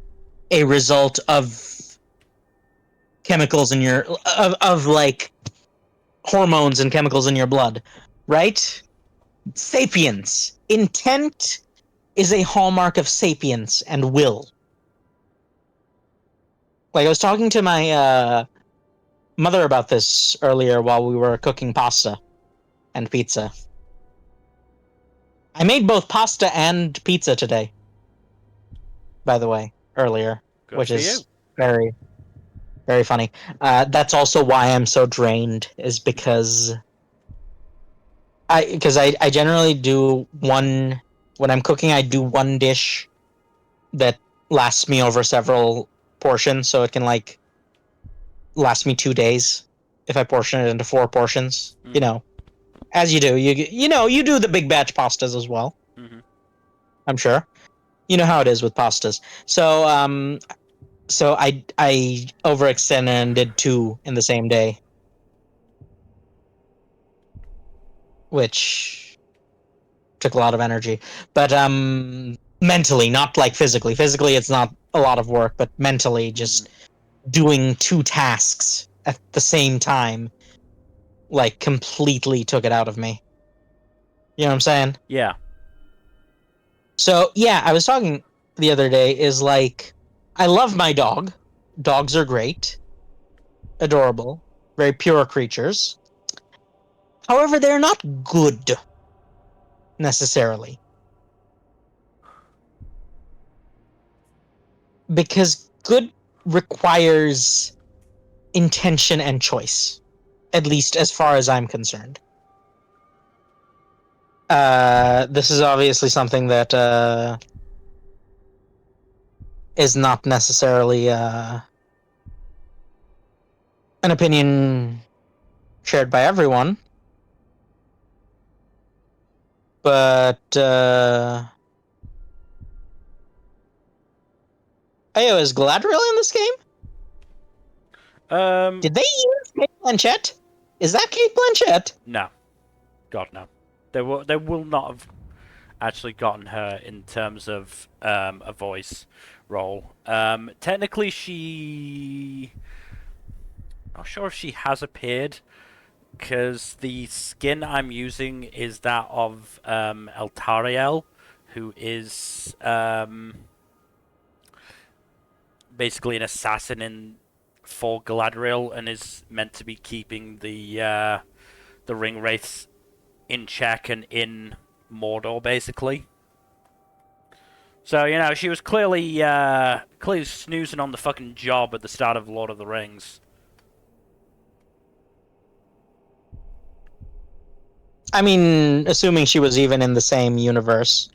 a result of chemicals in your of like hormones and chemicals in your blood, right? Sapience. Intent is a hallmark of sapience and will. Like, I was talking to my mother about this earlier while we were cooking pasta and pizza. I made both pasta and pizza today, by the way, earlier, Good which for is you. very, very funny. That's also why I'm so drained, is because I generally do one, when I'm cooking, I do one dish that lasts me over several portions, so it can like last me 2 days if I portion it into 4 portions. You know, as you do, you do the big batch pastas as well. Mm-hmm. I'm sure you know how it is with pastas. So so I overextended and did 2 in the same day, which took a lot of energy. But mentally, not like physically. Physically, it's not a lot of work, but mentally, just doing 2 tasks at the same time, like, completely took it out of me. You know what I'm saying? Yeah. So yeah, I was talking the other day, is like, I love my dog. Dogs are great, adorable, very pure creatures. However, they're not good necessarily. because good requires intention and choice, at least as far as I'm concerned. This is obviously something that is not necessarily an opinion shared by everyone, but Ayo, is Galadriel in this game? Did they use Kate Blanchett? Is that Kate Blanchett? No. God, no. They will not have actually gotten her in terms of a voice role. Technically, she... Not sure if she has appeared, because the skin I'm using is that of Eltariel, who is basically an assassin for Galadriel, and is meant to be keeping the ring wraiths in check and in Mordor, basically. So, you know, she was clearly snoozing on the fucking job at the start of Lord of the Rings. I mean, assuming she was even in the same universe.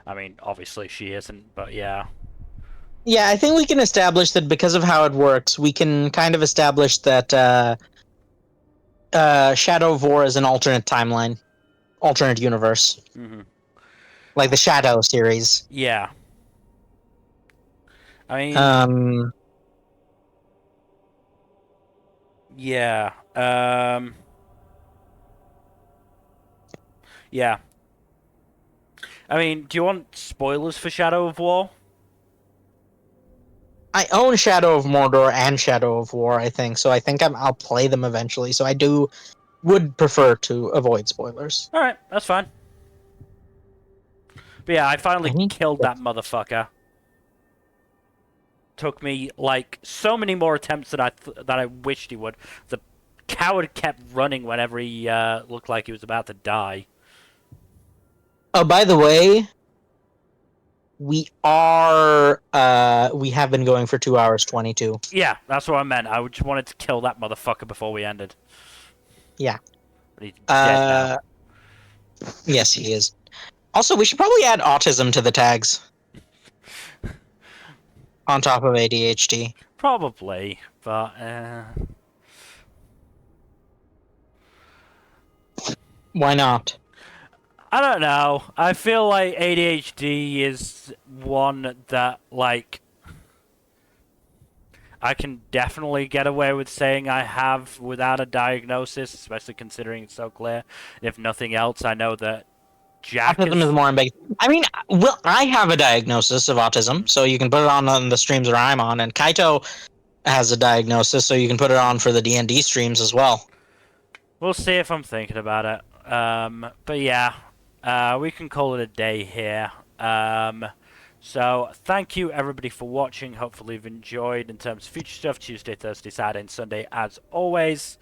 I mean, obviously she isn't, but yeah. Yeah, I think we can establish that because of how it works, we can kind of establish that Shadow of War is an alternate timeline, alternate universe. Mm-hmm. Like the Shadow series. Yeah. I mean... Yeah. Yeah. I mean, do you want spoilers for Shadow of War? I own Shadow of Mordor and Shadow of War, I think, so I think I'll play them eventually. So I would prefer to avoid spoilers. Alright, that's fine. But yeah, I finally killed that motherfucker. Took me, like, so many more attempts than I wished he would. The coward kept running whenever he looked like he was about to die. Oh, by the way, we have been going for 2 hours 22. Yeah, that's what I meant. I just wanted to kill that motherfucker before we ended. Yeah. But he's dead now. Yes, he is. Also, we should probably add autism to the tags. On top of ADHD. Probably, but why not? I don't know. I feel like ADHD is one that, like, I can definitely get away with saying I have without a diagnosis, especially considering it's so clear. If nothing else, I know that Jack autism is more ambiguous. I mean, well, I have a diagnosis of autism, so you can put it on the streams that I'm on, and Kaito has a diagnosis, so you can put it on for the D&D streams as well. We'll see if I'm thinking about it. But yeah, we can call it a day here. So thank you everybody for watching. Hopefully you've enjoyed in terms of future stuff. Tuesday, Thursday, Saturday, and Sunday as always.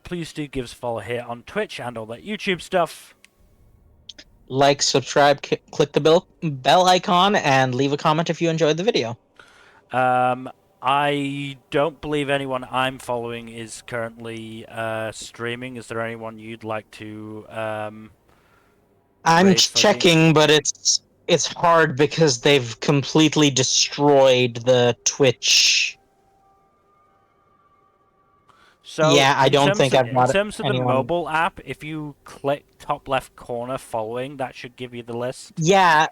Please do give us a follow here on Twitch and all that YouTube stuff. Like, subscribe, click the bell icon, and leave a comment if you enjoyed the video. I don't believe anyone I'm following is currently streaming. Is there anyone you'd like to I'm checking, but it's hard because they've completely destroyed the Twitch. So yeah, I don't think I've got in terms of anyone. the mobile app, if you click top left corner following, that should give you the list. Yeah,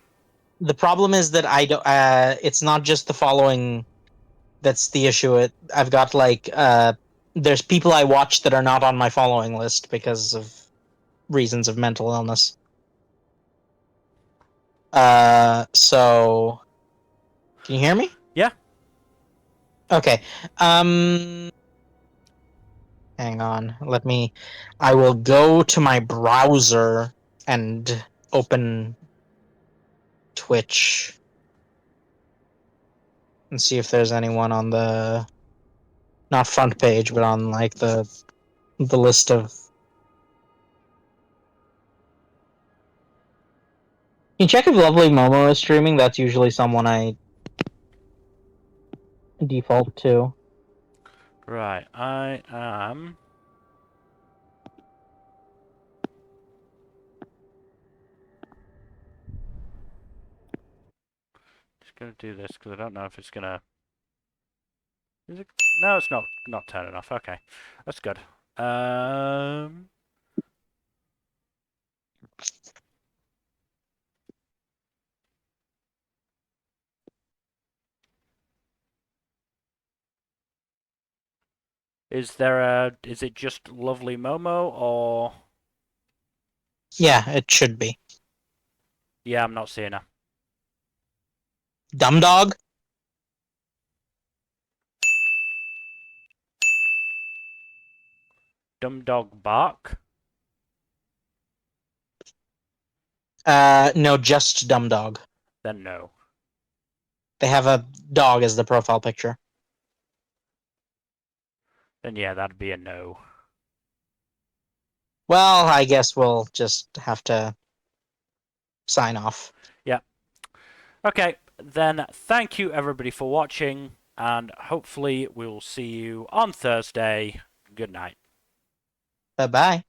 the problem is that I don't. It's not just the following that's the issue. I've got like there's people I watch that are not on my following list because of reasons of mental illness. So can you hear me? Yeah. Okay. Hang on. I will go to my browser and open Twitch and see if there's anyone on the not front page, but on like the list of Can you check if Lovely Momo is streaming? That's usually someone I default to. Right, I am. Just gonna do this because I don't know if it's gonna. Is it? No, it's not turning off. Okay, that's good. Is there a? Is it just Lovely Momo or? Yeah, it should be. Yeah, I'm not seeing her. Dumb Dog? Dumb Dog Bark? No, just Dumb Dog. Then no. They have a dog as the profile picture. Then yeah, that'd be a no. Well, I guess we'll just have to sign off. Yeah. Okay, then thank you everybody for watching, and hopefully we'll see you on Thursday. Good night. Bye-bye.